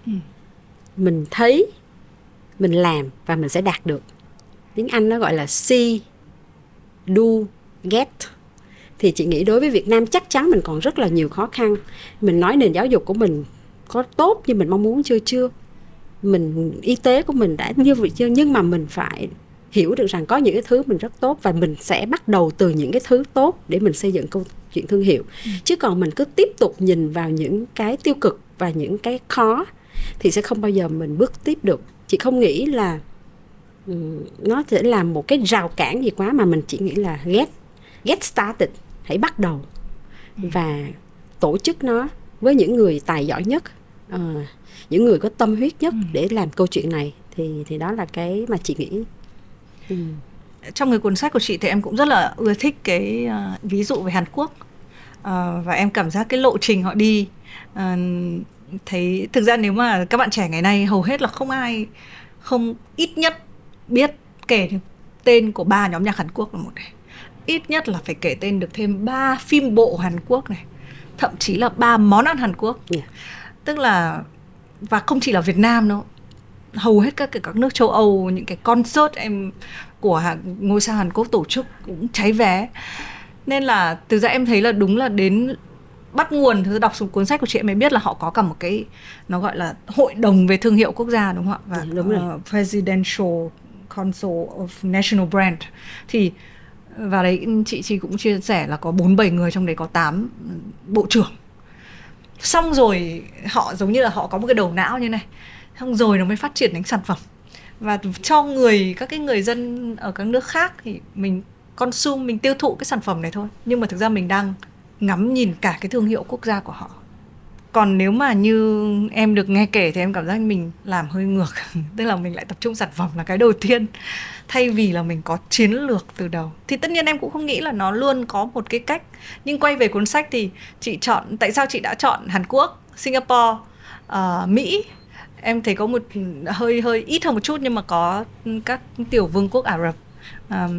Mình thấy, mình làm và mình sẽ đạt được. Tiếng Anh nó gọi là see, do, get. Thì chị nghĩ đối với Việt Nam chắc chắn mình còn rất là nhiều khó khăn. Mình nói nền giáo dục của mình có tốt như mình mong muốn chưa? Mình y tế của mình đã như vậy chưa? Nhưng mà mình phải hiểu được rằng có những cái thứ mình rất tốt, và mình sẽ bắt đầu từ những cái thứ tốt để mình xây dựng câu chuyện thương hiệu. Chứ còn mình cứ tiếp tục nhìn vào những cái tiêu cực và những cái khó thì sẽ không bao giờ mình bước tiếp được. Chị không nghĩ là nó sẽ làm một cái rào cản gì quá, mà mình chỉ nghĩ là get started, hãy bắt đầu và tổ chức nó với những người tài giỏi nhất, những người có tâm huyết nhất để làm câu chuyện này. Thì đó là cái mà chị nghĩ. Trong cái cuốn sách của chị thì em cũng rất là ưa thích cái ví dụ về Hàn Quốc, và em cảm giác cái lộ trình họ đi, thấy thực ra nếu mà các bạn trẻ ngày nay hầu hết là không ít nhất biết kể tên của 3 nhóm nhạc Hàn Quốc là một này, ít nhất là phải kể tên được thêm 3 phim bộ Hàn Quốc này, thậm chí là 3 món ăn Hàn Quốc. Tức là, và không chỉ là Việt Nam đâu, hầu hết các nước châu Âu, những cái concert của ngôi sao Hàn Quốc tổ chức cũng cháy vé. Nên là thực ra em thấy là đúng là đến bắt nguồn, thứ đọc xuống cuốn sách của chị em mới biết là họ có cả một cái, nó gọi là hội đồng về thương hiệu quốc gia, đúng không ạ? Và đúng rồi. Presidential Council of National Brand. Thì vào đấy chị cũng chia sẻ là có 4-7 người, trong đấy có 8 bộ trưởng. Xong rồi họ giống như là họ có một cái đầu não như này, xong rồi nó mới phát triển thành sản phẩm, và cho các cái người dân ở các nước khác thì mình consume, mình tiêu thụ cái sản phẩm này thôi. Nhưng mà thực ra mình đang ngắm nhìn cả cái thương hiệu quốc gia của họ. Còn nếu mà như em được nghe kể thì em cảm giác mình làm hơi ngược. Tức là mình lại tập trung sản phẩm là cái đầu tiên, thay vì là mình có chiến lược từ đầu. Thì tất nhiên em cũng không nghĩ là nó luôn có một cái cách. Nhưng quay về cuốn sách thì chị chọn, tại sao chị đã chọn Hàn Quốc, Singapore, Mỹ? Em thấy có một hơi ít hơn một chút, nhưng mà có các tiểu vương quốc Ả Rập.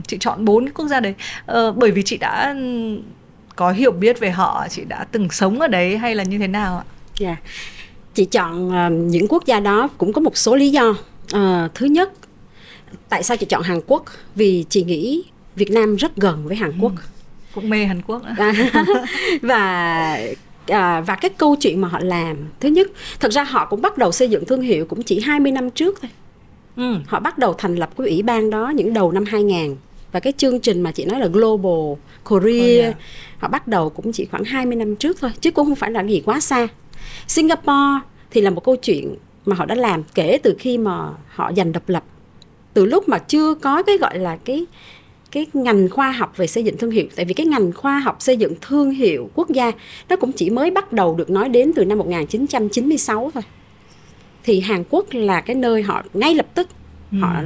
Chị chọn 4 quốc gia đấy bởi vì chị đã có hiểu biết về họ, chị đã từng sống ở đấy hay là như thế nào ạ? Chị chọn những quốc gia đó cũng có một số lý do. Thứ nhất, tại sao chị chọn Hàn Quốc? Vì chị nghĩ Việt Nam rất gần với Hàn Quốc. Cũng mê Hàn Quốc. Và cái câu chuyện mà họ làm, thứ nhất, thật ra họ cũng bắt đầu xây dựng thương hiệu cũng chỉ 20 năm trước thôi. Họ bắt đầu thành lập cái ủy ban đó những đầu năm 2000. Và cái chương trình mà chị nói là Global Korea, họ bắt đầu cũng chỉ khoảng 20 năm trước thôi, chứ cũng không phải là gì quá xa. Singapore thì là một câu chuyện mà họ đã làm kể từ khi mà họ giành độc lập, từ lúc mà chưa có cái gọi là cái ngành khoa học về xây dựng thương hiệu. Tại vì cái ngành khoa học xây dựng thương hiệu quốc gia nó cũng chỉ mới bắt đầu được nói đến từ năm 1996 thôi. Thì Hàn Quốc là cái nơi họ ngay lập tức họ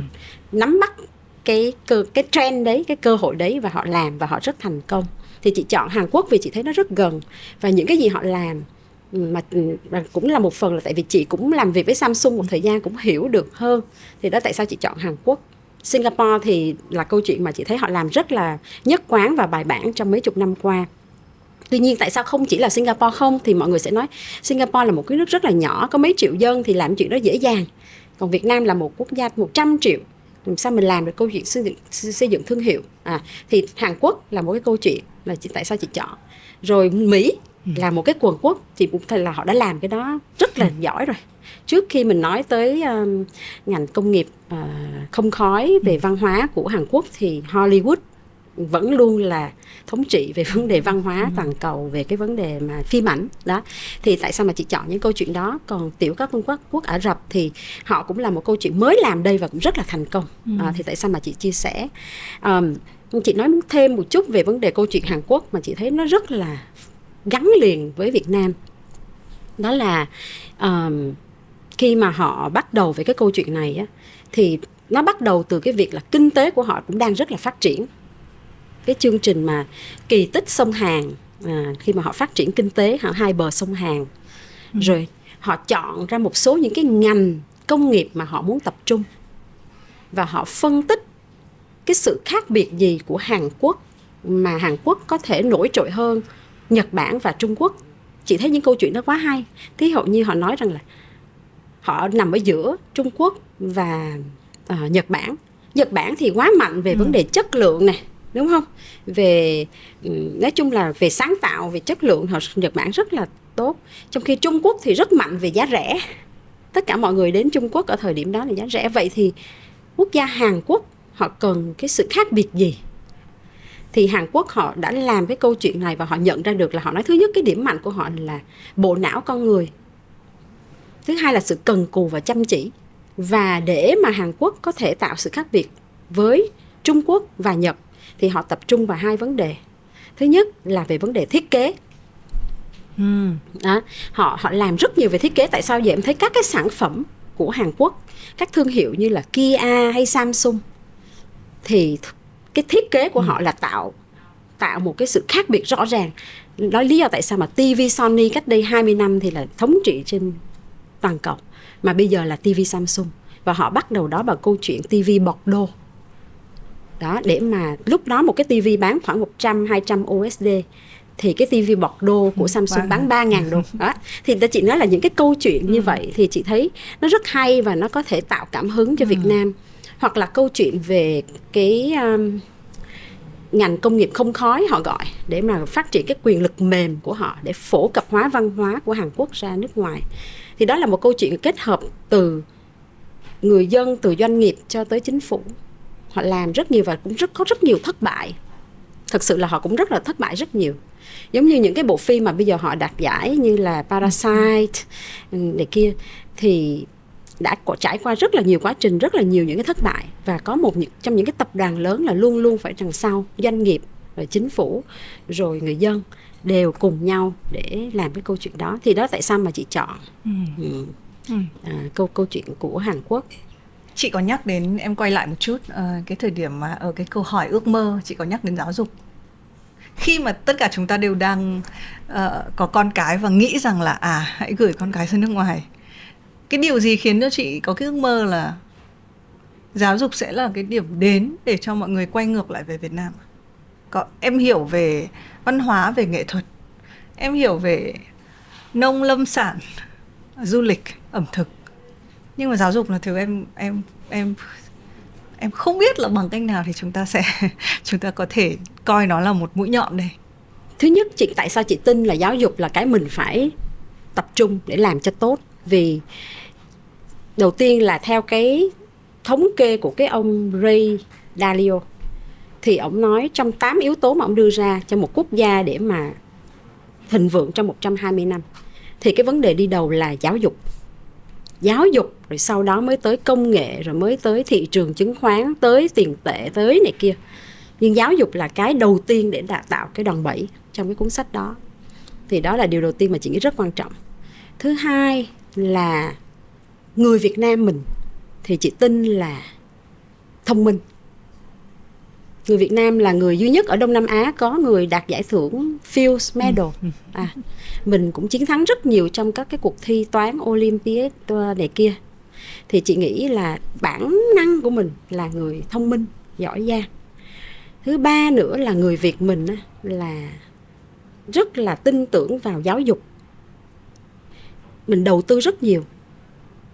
nắm bắt cái trend đấy, cái cơ hội đấy, và họ làm và họ rất thành công. Thì chị chọn Hàn Quốc vì chị thấy nó rất gần, và những cái gì họ làm mà cũng là một phần là tại vì chị cũng làm việc với Samsung một thời gian, cũng hiểu được hơn. Thì đó tại sao chị chọn Hàn Quốc. Singapore thì là câu chuyện mà chị thấy họ làm rất là nhất quán và bài bản trong mấy chục năm qua. Tuy nhiên tại sao không chỉ là Singapore không, thì mọi người sẽ nói Singapore là một cái nước rất là nhỏ, có mấy triệu dân thì làm chuyện đó dễ dàng. Còn Việt Nam là một quốc gia 100 triệu, làm sao mình làm được câu chuyện xây dựng thương hiệu. Thì Hàn Quốc là một cái câu chuyện là tại sao chị chọn. Rồi Mỹ là một cái quần quốc, chị cũng thấy là họ đã làm cái đó rất là giỏi rồi. Trước khi mình nói tới ngành công nghiệp không khói về văn hóa của Hàn Quốc thì Hollywood vẫn luôn là thống trị về vấn đề văn hóa toàn cầu, về cái vấn đề mà phim ảnh đó. Thì tại sao mà chị chọn những câu chuyện đó. Còn tiểu các vương quốc Ả Rập thì họ cũng là một câu chuyện mới làm đây và cũng rất là thành công. Thì tại sao mà chị chia sẻ. Chị nói thêm một chút về vấn đề câu chuyện Hàn Quốc mà chị thấy nó rất là gắn liền với Việt Nam. Đó là khi mà họ bắt đầu với cái câu chuyện này á, thì nó bắt đầu từ cái việc là kinh tế của họ cũng đang rất là phát triển. Cái chương trình mà kỳ tích sông Hàn, khi mà họ phát triển kinh tế ở hai bờ sông Hàn, rồi họ chọn ra một số những cái ngành công nghiệp mà họ muốn tập trung, và họ phân tích cái sự khác biệt gì của Hàn Quốc mà Hàn Quốc có thể nổi trội hơn Nhật Bản và Trung Quốc. Chị thấy những câu chuyện đó quá hay. Thí dụ như họ nói rằng là họ nằm ở giữa Trung Quốc và Nhật Bản. Nhật Bản thì quá mạnh về vấn đề chất lượng này, đúng không? Về nói chung là về sáng tạo, về chất lượng, Nhật Bản rất là tốt. Trong khi Trung Quốc thì rất mạnh về giá rẻ. Tất cả mọi người đến Trung Quốc ở thời điểm đó là giá rẻ. Vậy thì quốc gia Hàn Quốc họ cần cái sự khác biệt gì? Thì Hàn Quốc họ đã làm cái câu chuyện này, và họ nhận ra được là họ nói thứ nhất cái điểm mạnh của họ là bộ não con người. Thứ hai là sự cần cù và chăm chỉ. Và để mà Hàn Quốc có thể tạo sự khác biệt với Trung Quốc và Nhật thì họ tập trung vào hai vấn đề. Thứ nhất là về vấn đề thiết kế. Họ làm rất nhiều về thiết kế. Tại sao vậy? Em thấy các cái sản phẩm của Hàn Quốc, các thương hiệu như là Kia hay Samsung, thì cái thiết kế của họ là tạo một cái sự khác biệt rõ ràng. Đó lý do tại sao mà TV Sony cách đây 20 năm thì là thống trị trên toàn cầu, mà bây giờ là TV Samsung. Và họ bắt đầu đó bằng câu chuyện TV bọc đô. Đó, để mà lúc đó một cái TV bán khoảng 100-200 USD, thì cái TV bọc đô của Samsung bán 3.000 đô. Đó. Thì ta chỉ nói là những cái câu chuyện như vậy thì chị thấy nó rất hay và nó có thể tạo cảm hứng cho Việt Nam. Hoặc là câu chuyện về cái ngành công nghiệp không khói họ gọi, để mà phát triển cái quyền lực mềm của họ để phổ cập hóa văn hóa của Hàn Quốc ra nước ngoài. Thì đó là một câu chuyện kết hợp từ người dân, từ doanh nghiệp cho tới chính phủ. Họ làm rất nhiều và cũng có rất nhiều thất bại. Thật sự là họ cũng rất là thất bại rất nhiều. Giống như những cái bộ phim mà bây giờ họ đạt giải như là Parasite này kia, thì đã trải qua rất là nhiều quá trình, rất là nhiều những cái thất bại. Và có trong những cái tập đoàn lớn là luôn luôn phải đằng sau doanh nghiệp, rồi chính phủ, rồi người dân đều cùng nhau để làm cái câu chuyện đó. Thì đó tại sao mà chị chọn câu chuyện của Hàn Quốc. Chị có nhắc đến, em quay lại một chút, cái thời điểm mà ở cái câu hỏi ước mơ, chị có nhắc đến giáo dục. Khi mà tất cả chúng ta đều đang có con cái và nghĩ rằng là hãy gửi con cái ra nước ngoài, cái điều gì khiến cho chị có cái ước mơ là giáo dục sẽ là cái điểm đến để cho mọi người quay ngược lại về Việt Nam? Em hiểu về văn hóa, về nghệ thuật, em hiểu về nông lâm sản, du lịch, ẩm thực, nhưng mà giáo dục là thứ em không biết là bằng cách nào thì chúng ta có thể coi nó là một mũi nhọn đây. Thứ nhất, tại sao chị tin là giáo dục là cái mình phải tập trung để làm cho tốt? Vì đầu tiên là theo cái thống kê của cái ông Ray Dalio, thì ông nói trong 8 yếu tố mà ông đưa ra cho một quốc gia để mà thịnh vượng trong 120 năm, thì cái vấn đề đi đầu là giáo dục. Giáo dục, rồi sau đó mới tới công nghệ, rồi mới tới thị trường chứng khoán, tới tiền tệ, tới này kia. Nhưng giáo dục là cái đầu tiên để tạo cái đòn bẩy trong cái cuốn sách đó. Thì đó là điều đầu tiên mà chị nghĩ rất quan trọng. Thứ hai là người Việt Nam mình thì chị tin là thông minh. Người Việt Nam là người duy nhất ở Đông Nam Á có người đạt giải thưởng Fields Medal. Mình cũng chiến thắng rất nhiều trong các cái cuộc thi toán Olympiad này kia. Thì chị nghĩ là bản năng của mình là người thông minh, giỏi giang. Thứ ba nữa là người Việt mình là rất là tin tưởng vào giáo dục. Mình đầu tư rất nhiều.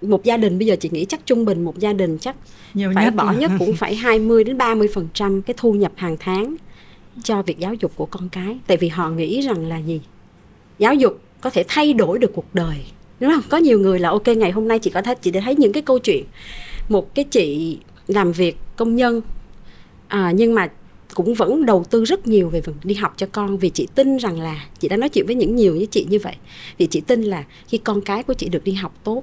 Một gia đình bây giờ chị nghĩ chắc trung bình một gia đình chắc nhiều phải nhất bỏ nhất cũng phải 20-30% cái thu nhập hàng tháng cho việc giáo dục của con cái. Tại vì họ nghĩ rằng là gì? Giáo dục có thể thay đổi được cuộc đời, đúng không? Có nhiều người là ok, ngày hôm nay chị thấy những cái câu chuyện một cái chị làm việc công nhân, nhưng mà cũng vẫn đầu tư rất nhiều về đi học cho con. Vì chị tin rằng là, chị đã nói chuyện với nhiều với chị như vậy, vì chị tin là khi con cái của chị được đi học tốt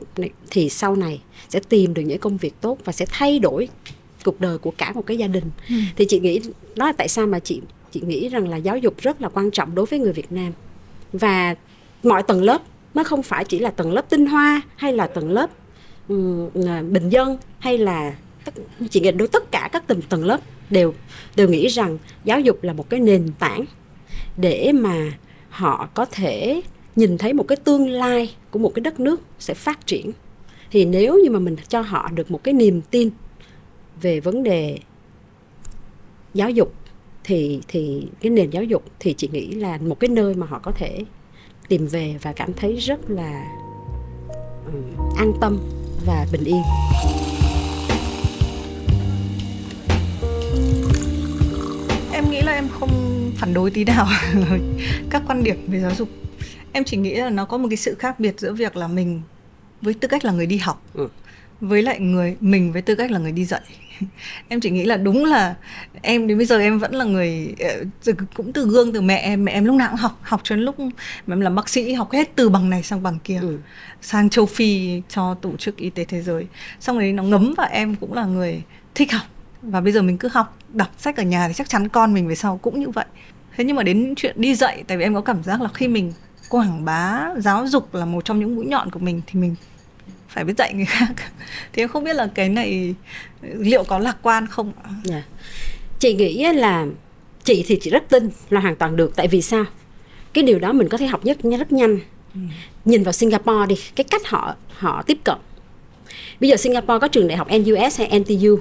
thì sau này sẽ tìm được những công việc tốt và sẽ thay đổi cuộc đời của cả một cái gia đình. Thì chị nghĩ đó là tại sao mà chị nghĩ rằng là giáo dục rất là quan trọng đối với người Việt Nam. Và mọi tầng lớp, nó không phải chỉ là tầng lớp tinh hoa hay là tầng lớp bình dân, hay là chị nghĩ đối tất cả các tầng lớp đều nghĩ rằng giáo dục là một cái nền tảng để mà họ có thể nhìn thấy một cái tương lai của một cái đất nước sẽ phát triển. Thì nếu như mà mình cho họ được một cái niềm tin về vấn đề giáo dục thì cái nền giáo dục thì chị nghĩ là một cái nơi mà họ có thể tìm về và cảm thấy rất là an tâm và bình yên. Em nghĩ là em không phản đối tí nào các quan điểm về giáo dục. Em chỉ nghĩ là nó có một cái sự khác biệt giữa việc là mình với tư cách là người đi học với lại mình với tư cách là người đi dạy. Em chỉ nghĩ là đúng là em đến bây giờ em vẫn là người cũng từ gương từ mẹ em lúc nào cũng học cho đến lúc mà em làm bác sĩ, học hết từ bằng này sang bằng kia, sang châu Phi cho Tổ chức Y tế Thế giới. Xong rồi nó ngấm vào em cũng là người thích học. Và bây giờ mình cứ học, đọc sách ở nhà thì chắc chắn con mình về sau cũng như vậy. Thế nhưng mà đến chuyện đi dạy, tại vì em có cảm giác là khi mình quảng bá giáo dục là một trong những mũi nhọn của mình thì mình phải biết dạy người khác. Thì em không biết là cái này liệu có lạc quan không? Chị nghĩ là chị thì chị rất tin là hoàn toàn được. Tại vì sao? Cái điều đó mình có thể học rất nhanh. Nhìn vào Singapore đi, cái cách họ tiếp cận. Bây giờ Singapore có trường đại học NUS hay NTU,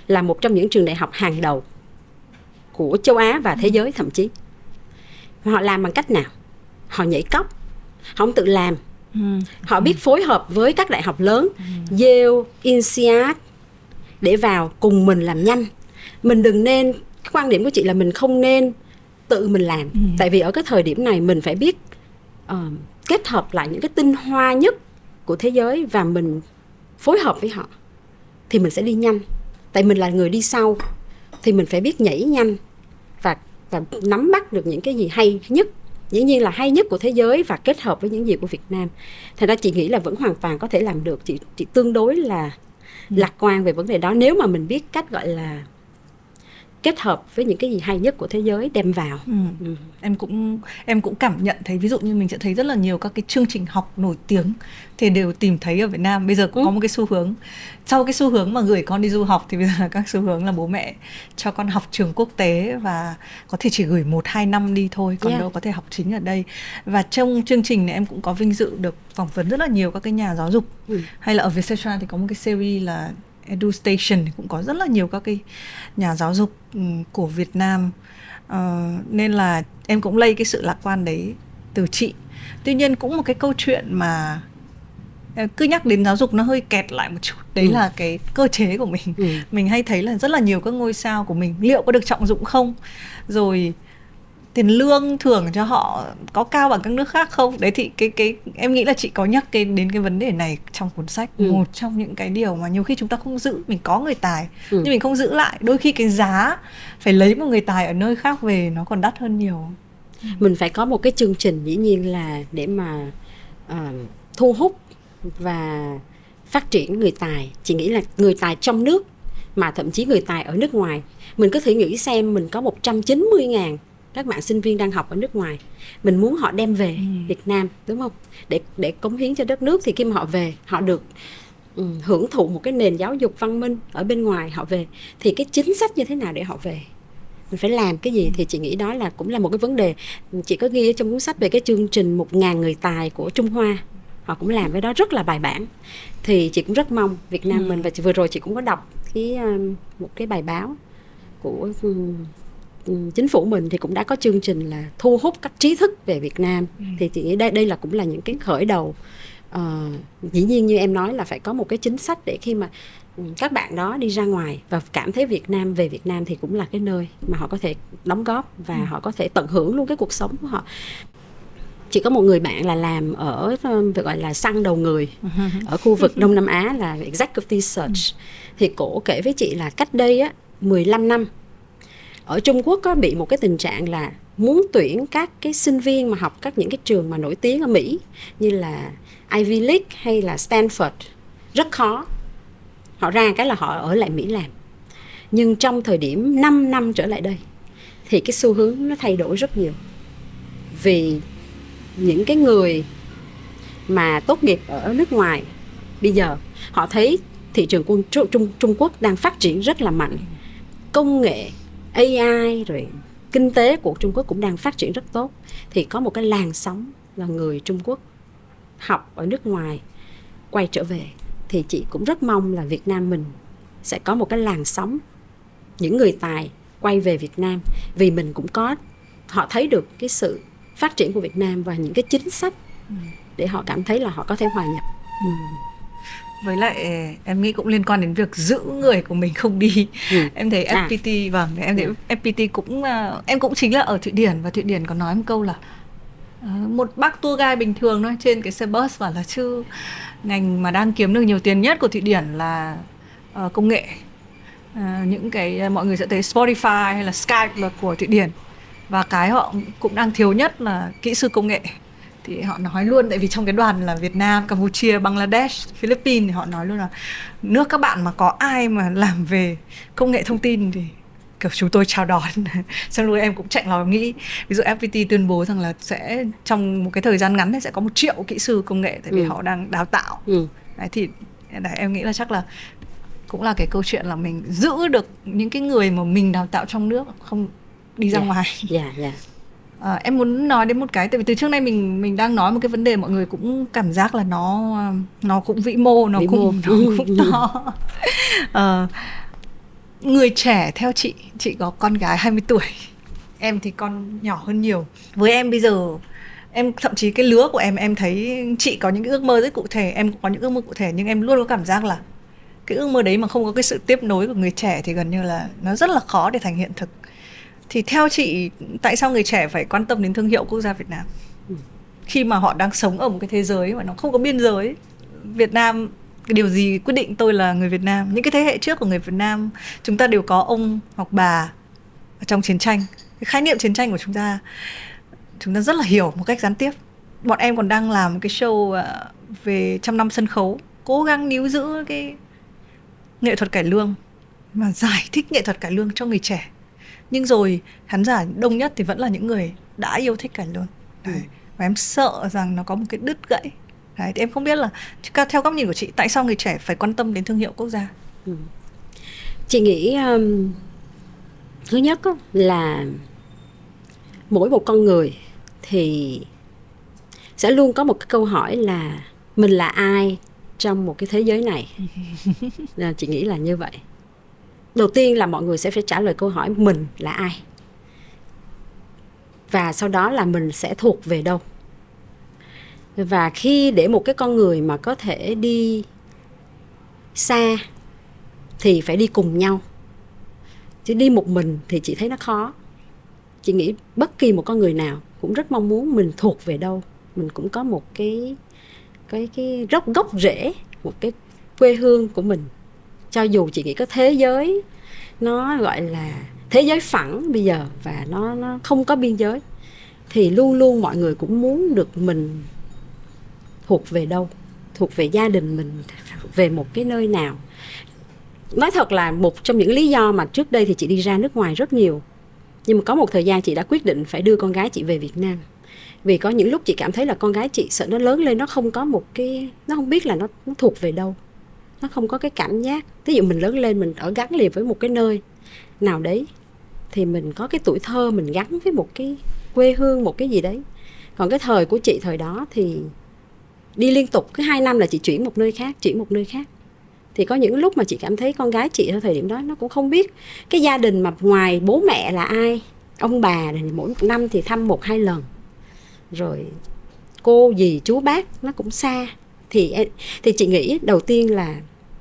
là một trong những trường đại học hàng đầu của châu Á và thế giới thậm chí. Họ làm bằng cách nào? Họ nhảy cóc, họ không tự làm. Họ biết phối hợp với các đại học lớn, Yale, INSEAD, để vào cùng mình làm nhanh. Mình đừng nên, cái quan điểm của chị là mình không nên tự mình làm. Tại vì ở cái thời điểm này mình phải biết kết hợp lại những cái tinh hoa nhất của thế giới và mình phối hợp với họ thì mình sẽ đi nhanh. Tại mình là người đi sau thì mình phải biết nhảy nhanh và nắm bắt được những cái gì hay nhất, dĩ nhiên là hay nhất của thế giới và kết hợp với những gì của Việt Nam. Thành ra chị nghĩ là vẫn hoàn toàn có thể làm được. Chị tương đối là lạc quan về vấn đề đó, nếu mà mình biết cách gọi là kết hợp với những cái gì hay nhất của thế giới đem vào. Em cũng cảm nhận thấy, ví dụ như mình sẽ thấy rất là nhiều các cái chương trình học nổi tiếng thì đều tìm thấy ở Việt Nam. Bây giờ cũng có một cái xu hướng, sau cái xu hướng mà gửi con đi du học thì bây giờ là các xu hướng là bố mẹ cho con học trường quốc tế và có thể chỉ gửi 1-2 năm đi thôi, còn đâu có thể học chính ở đây. Và trong chương trình này em cũng có vinh dự được phỏng vấn rất là nhiều các cái nhà giáo dục. Hay là ở Vietcetera thì có một cái series là EduStation, cũng có rất là nhiều các cái nhà giáo dục của Việt Nam. Nên là em cũng lây cái sự lạc quan đấy từ chị. Tuy nhiên cũng một cái câu chuyện mà cứ nhắc đến giáo dục nó hơi kẹt lại một chút. Đấy là cái cơ chế của mình. Mình hay thấy là rất là nhiều các ngôi sao của mình liệu có được trọng dụng không? Rồi tiền lương thưởng cho họ có cao bằng các nước khác không? Đấy thì cái em nghĩ là chị có nhắc đến cái vấn đề này trong cuốn sách. Một trong những cái điều mà nhiều khi chúng ta không giữ, mình có người tài nhưng mình không giữ lại. Đôi khi cái giá phải lấy một người tài ở nơi khác về nó còn đắt hơn nhiều. Mình phải có một cái chương trình dĩ nhiên là để mà thu hút và phát triển người tài. Chị nghĩ là người tài trong nước mà thậm chí người tài ở nước ngoài. Mình có thể nghĩ xem, mình có 190.000 các bạn sinh viên đang học ở nước ngoài, mình muốn họ đem về Việt Nam, đúng không? Để cống hiến cho đất nước. Thì khi mà họ về, họ được hưởng thụ một cái nền giáo dục văn minh ở bên ngoài, họ về thì cái chính sách như thế nào để họ về, mình phải làm cái gì? Thì chị nghĩ đó là cũng là một cái vấn đề. Chị có ghi ở trong cuốn sách về cái chương trình 1.000 người tài của Trung Hoa, họ cũng làm cái đó rất là bài bản. Thì chị cũng rất mong Việt Nam mình, và vừa rồi chị cũng có đọc một cái bài báo của chính phủ mình, thì cũng đã có chương trình là thu hút các trí thức về Việt Nam. Thì chị nghĩ đây là cũng là những cái khởi đầu. Dĩ nhiên như em nói là phải có một cái chính sách để khi mà các bạn đó đi ra ngoài và cảm thấy về Việt Nam thì cũng là cái nơi mà họ có thể đóng góp và họ có thể tận hưởng luôn cái cuộc sống của họ. Chỉ có một người bạn là làm ở gọi là săn đầu người ở khu vực Đông Nam Á, là Executive Search. Thì cổ kể với chị là cách đây 15 năm ở Trung Quốc có bị một cái tình trạng là muốn tuyển các cái sinh viên mà học những cái trường mà nổi tiếng ở Mỹ như là Ivy League hay là Stanford rất khó. Họ ra cái là họ ở lại Mỹ làm. Nhưng trong thời điểm 5 năm trở lại đây thì cái xu hướng nó thay đổi rất nhiều. Vì những cái người mà tốt nghiệp ở nước ngoài bây giờ họ thấy thị trường Trung Quốc đang phát triển rất là mạnh. Công nghệ AI rồi kinh tế của Trung Quốc cũng đang phát triển rất tốt. Thì có một cái làn sóng là người Trung Quốc học ở nước ngoài quay trở về. Thì chị cũng rất mong là Việt Nam mình sẽ có một cái làn sóng những người tài quay về Việt Nam. Vì mình cũng có, họ thấy được cái sự phát triển của Việt Nam và những cái chính sách để họ cảm thấy là họ có thể hòa nhập. Với lại em nghĩ cũng liên quan đến việc giữ người của mình không đi. Em thấy FPT, em thấy FPT cũng em cũng chính là ở Thụy Điển, và Thụy Điển có nói một câu là một bác tour guide bình thường thôi trên cái xe bus bảo là chứ ngành mà đang kiếm được nhiều tiền nhất của Thụy Điển là công nghệ. Những cái mọi người sẽ thấy Spotify hay là Skype là của Thụy Điển, và cái họ cũng đang thiếu nhất là kỹ sư công nghệ. Thì họ nói luôn, tại vì trong cái đoàn là Việt Nam, Campuchia, Bangladesh, Philippines, thì họ nói luôn là nước các bạn mà có ai mà làm về công nghệ thông tin thì kiểu chúng tôi chào đón. Xong rồi em cũng chạy vào nghĩ, ví dụ FPT tuyên bố rằng là sẽ trong một cái thời gian ngắn sẽ có 1 triệu kỹ sư công nghệ, tại vì họ đang đào tạo. Đấy, thì em nghĩ là chắc là cũng là cái câu chuyện là mình giữ được những cái người mà mình đào tạo trong nước, không đi ra ngoài. Em muốn nói đến một cái, tại vì từ trước nay mình đang nói một cái vấn đề mọi người cũng cảm giác là nó cũng vĩ mô, nó cũng to. Người trẻ theo chị có con gái 20 tuổi, em thì con nhỏ hơn nhiều. Với em bây giờ, em thậm chí cái lứa của em thấy chị có những cái ước mơ rất cụ thể, em cũng có những ước mơ cụ thể, nhưng em luôn có cảm giác là cái ước mơ đấy mà không có cái sự tiếp nối của người trẻ thì gần như là nó rất là khó để thành hiện thực. Thì theo chị, tại sao người trẻ phải quan tâm đến thương hiệu quốc gia Việt Nam khi mà họ đang sống ở một cái thế giới mà nó không có biên giới? Việt Nam, cái điều gì quyết định tôi là người Việt Nam? Những cái thế hệ trước của người Việt Nam, chúng ta đều có ông hoặc bà ở trong chiến tranh. Cái khái niệm chiến tranh của chúng ta rất là hiểu một cách gián tiếp. Bọn em còn đang làm một cái show về 100 năm sân khấu, cố gắng níu giữ cái nghệ thuật cải lương, mà giải thích nghệ thuật cải lương cho người trẻ. Nhưng rồi khán giả đông nhất thì vẫn là những người đã yêu thích cải lương. Đấy. Và em sợ rằng nó có một cái đứt gãy. Đấy, thì em không biết là theo góc nhìn của chị, tại sao người trẻ phải quan tâm đến thương hiệu quốc gia? Chị nghĩ thứ nhất là mỗi một con người thì sẽ luôn có một cái câu hỏi là mình là ai trong một cái thế giới này. Chị nghĩ là như vậy. Đầu tiên là mọi người sẽ phải trả lời câu hỏi mình là ai, và sau đó là mình sẽ thuộc về đâu. Và khi để một cái con người mà có thể đi xa thì phải đi cùng nhau, chứ đi một mình thì chị thấy nó khó. chị nghĩ bất kỳ một con người nào cũng rất mong muốn mình thuộc về đâu, mình cũng có một cái gốc rễ, một cái quê hương của mình. Cho dù chị nghĩ có thế giới nó gọi là thế giới phẳng bây giờ và nó không có biên giới, thì luôn luôn mọi người cũng muốn được mình thuộc về đâu, thuộc về gia đình mình, thuộc về một cái nơi nào. Nói thật là một trong những lý do mà trước đây thì chị đi ra nước ngoài rất nhiều, nhưng mà có một thời gian chị đã quyết định phải đưa con gái chị về Việt Nam. Vì có những lúc chị cảm thấy là con gái chị sợ nó lớn lên nó không có một cái, nó không biết là nó thuộc về đâu, nó không có cái cảm giác. Ví dụ mình lớn lên mình ở gắn liền với một cái nơi nào đấy, thì mình có cái tuổi thơ mình gắn với một cái quê hương, một cái gì đấy. Còn cái thời của chị thời đó thì đi liên tục, cứ 2 năm là chị chuyển một nơi khác, chuyển một nơi khác. Thì có những lúc mà chị cảm thấy con gái chị ở thời điểm đó nó cũng không biết cái gia đình mà ngoài bố mẹ là ai. Ông bà thì mỗi một năm thì thăm 1-2 lần, rồi cô dì chú bác nó cũng xa. Thì chị nghĩ đầu tiên là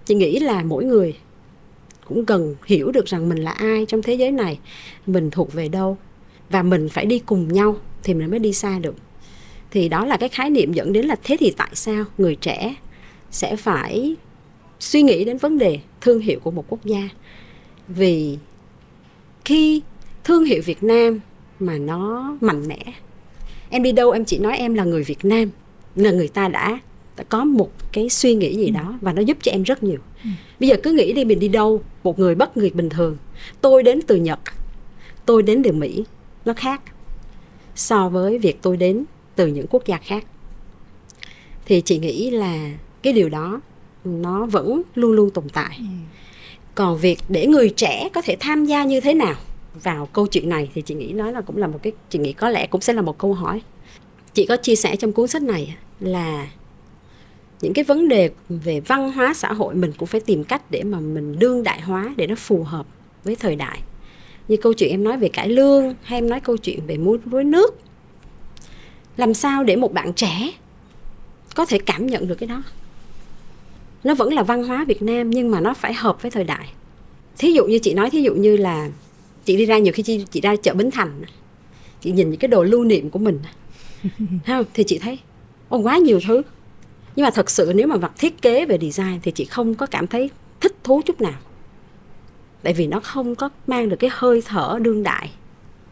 chị nghĩ là mỗi người cũng cần hiểu được rằng mình là ai trong thế giới này, mình thuộc về đâu, và mình phải đi cùng nhau thì mình mới đi xa được. Thì đó là cái khái niệm dẫn đến là thế thì tại sao người trẻ sẽ phải suy nghĩ đến vấn đề thương hiệu của một quốc gia. Vì khi thương hiệu Việt Nam mà nó mạnh mẽ, em đi đâu em chỉ nói em là người Việt Nam, là người ta đã có một cái suy nghĩ gì đó và nó giúp cho em rất nhiều. Bây giờ cứ nghĩ đi, mình đi đâu, một người bất người bình thường, tôi đến từ Nhật, tôi đến từ Mỹ, nó khác so với việc tôi đến từ những quốc gia khác. Thì chị nghĩ là cái điều đó nó vẫn luôn luôn tồn tại. Còn việc để người trẻ có thể tham gia như thế nào vào câu chuyện này thì chị nghĩ nó là cũng là một cái, chị nghĩ có lẽ cũng sẽ là một câu hỏi. Chị có chia sẻ trong cuốn sách này là những cái vấn đề về văn hóa xã hội mình cũng phải tìm cách để mà mình đương đại hóa để nó phù hợp với thời đại. Như câu chuyện em nói về cải lương, hay em nói câu chuyện về muối nước. Làm sao để một bạn trẻ có thể cảm nhận được cái đó? Nó vẫn là văn hóa Việt Nam nhưng mà nó phải hợp với thời đại. Thí dụ như chị nói, thí dụ như là chị đi ra, nhiều khi chị ra chợ Bến Thành, chị nhìn những cái đồ lưu niệm của mình không? Thì chị thấy quá nhiều thứ. Nhưng mà thật sự nếu mà mặt thiết kế về design thì chị không có cảm thấy thích thú chút nào. Tại vì nó không có mang được cái hơi thở đương đại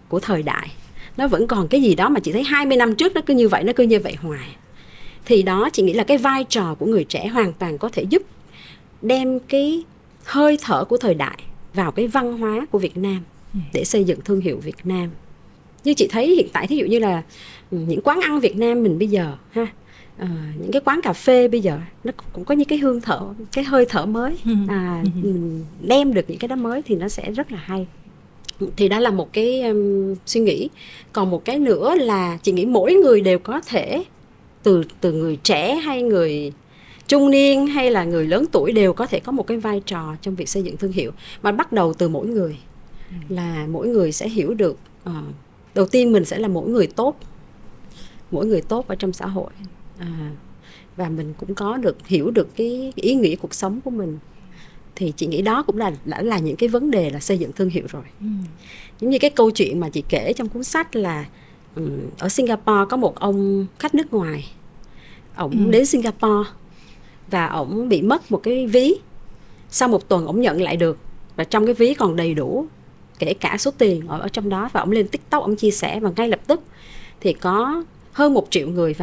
của thời đại. Nó vẫn còn cái gì đó mà chị thấy 20 năm trước nó cứ như vậy hoài. Thì đó chị nghĩ là cái vai trò của người trẻ hoàn toàn có thể giúp đem cái hơi thở của thời đại vào cái văn hóa của Việt Nam để xây dựng thương hiệu Việt Nam. Như chị thấy hiện tại thí dụ như là những quán ăn Việt Nam mình bây giờ ha, những cái quán cà phê bây giờ nó cũng có những cái hương thở, cái hơi thở mới, mình đem được những cái đó mới thì nó sẽ rất là hay. Thì đó là một cái suy nghĩ. Còn một cái nữa là chị nghĩ mỗi người đều có thể, từ người trẻ hay người trung niên hay là người lớn tuổi, đều có thể có một cái vai trò trong việc xây dựng thương hiệu, mà bắt đầu từ mỗi người. Là mỗi người sẽ hiểu được, đầu tiên mình sẽ là mỗi người tốt ở trong xã hội, và mình cũng có được hiểu được cái ý nghĩa cuộc sống của mình. Thì chị nghĩ đó cũng là những cái vấn đề là xây dựng thương hiệu rồi. Giống như cái câu chuyện mà chị kể trong cuốn sách là ở Singapore có một ông khách nước ngoài, ổng đến Singapore và ổng bị mất một cái ví. Sau 1 tuần ổng nhận lại được, và trong cái ví còn đầy đủ kể cả số tiền ở trong đó. Và ổng lên TikTok ổng chia sẻ, và ngay lập tức thì có hơn 1 triệu người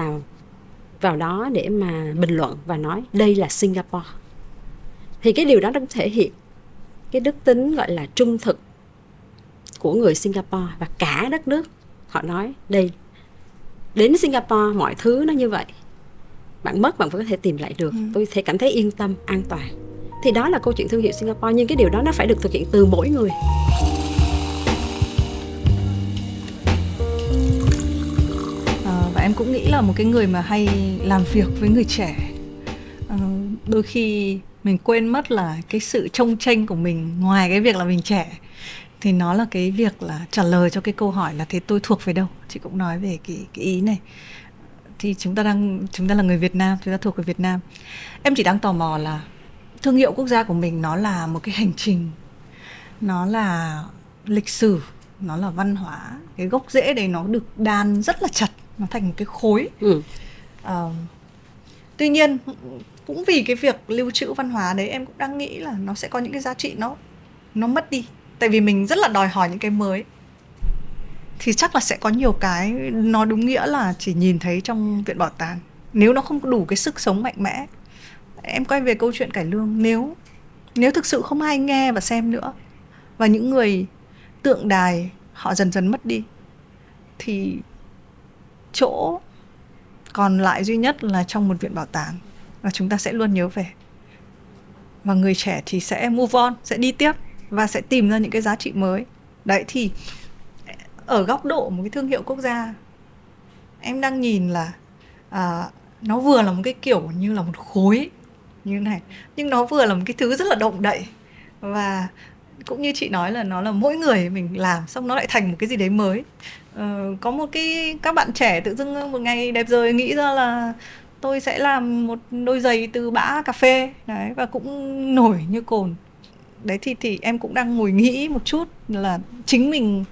vào đó để mà bình luận và nói đây là Singapore. Thì cái điều đó nó cũng thể hiện cái đức tính gọi là trung thực của người Singapore và cả đất nước. Họ nói đây, đến Singapore mọi thứ nó như vậy, bạn mất bạn vẫn có thể tìm lại được, tôi thể cảm thấy yên tâm, an toàn. Thì đó là câu chuyện thương hiệu Singapore, nhưng cái điều đó nó phải được thực hiện từ mỗi người. Và em cũng nghĩ là một cái người mà hay làm việc với người trẻ, đôi khi mình quên mất là cái sự trông tranh của mình, ngoài cái việc là mình trẻ, thì nó là cái việc là trả lời cho cái câu hỏi là thế tôi thuộc về đâu. Chị cũng nói về cái ý này. Thì chúng ta là người Việt Nam, chúng ta thuộc về Việt Nam. Em chỉ đang tò mò là thương hiệu quốc gia của mình nó là một cái hành trình, nó là lịch sử, nó là văn hóa. Cái gốc rễ đấy nó được đan rất là chặt, nó thành một cái khối. Tuy nhiên cũng vì cái việc lưu trữ văn hóa đấy, em cũng đang nghĩ là nó sẽ có những cái giá trị nó mất đi. Tại vì mình rất là đòi hỏi những cái mới, thì chắc là sẽ có nhiều cái nó đúng nghĩa là chỉ nhìn thấy trong viện bảo tàng. Nếu nó không đủ cái sức sống mạnh mẽ, em quay về câu chuyện cải lương, nếu thực sự không ai nghe và xem nữa, và những người tượng đài họ dần dần mất đi, thì chỗ còn lại duy nhất là trong một viện bảo tàng, và chúng ta sẽ luôn nhớ về. Và người trẻ thì sẽ move on, sẽ đi tiếp và sẽ tìm ra những cái giá trị mới. Đấy, thì ở góc độ một cái thương hiệu quốc gia, em đang nhìn là nó vừa là một cái kiểu như là một khối như thế này, nhưng nó vừa là một cái thứ rất là động đậy. Và cũng như chị nói là nó là mỗi người mình làm xong nó lại thành một cái gì đấy mới. Có một các bạn trẻ tự dưng một ngày đẹp rồi nghĩ ra là tôi sẽ làm một đôi giày từ bã cà phê đấy, và cũng nổi như cồn. Đấy thì em cũng đang ngồi nghĩ một chút là chính mình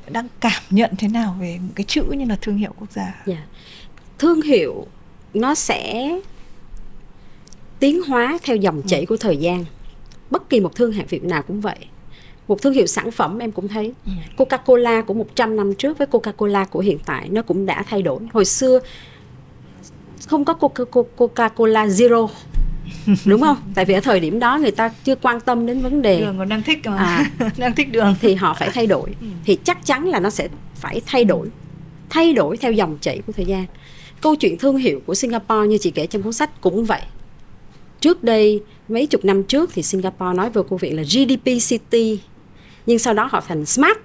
đang cảm nhận thế nào về một cái chữ như là thương hiệu quốc gia. Thương hiệu nó sẽ tiến hóa theo dòng chảy của thời gian. Bất kỳ một thương hiệu Việt nào cũng vậy. Một thương hiệu sản phẩm em cũng thấy Coca-Cola của 100 năm trước với Coca-Cola của hiện tại nó cũng đã thay đổi. Hồi xưa không có Coca-Cola Zero, đúng không? Tại vì ở thời điểm đó người ta chưa quan tâm đến vấn đề đường, còn đang thích mà. Đang thích đường thì họ phải thay đổi. Thì chắc chắn là nó sẽ phải thay đổi theo dòng chảy của thời gian. Câu chuyện thương hiệu của Singapore như chị kể trong cuốn sách cũng vậy. Trước đây mấy chục năm trước thì Singapore nói về câu chuyện là GDP City, nhưng sau đó họ thành Smart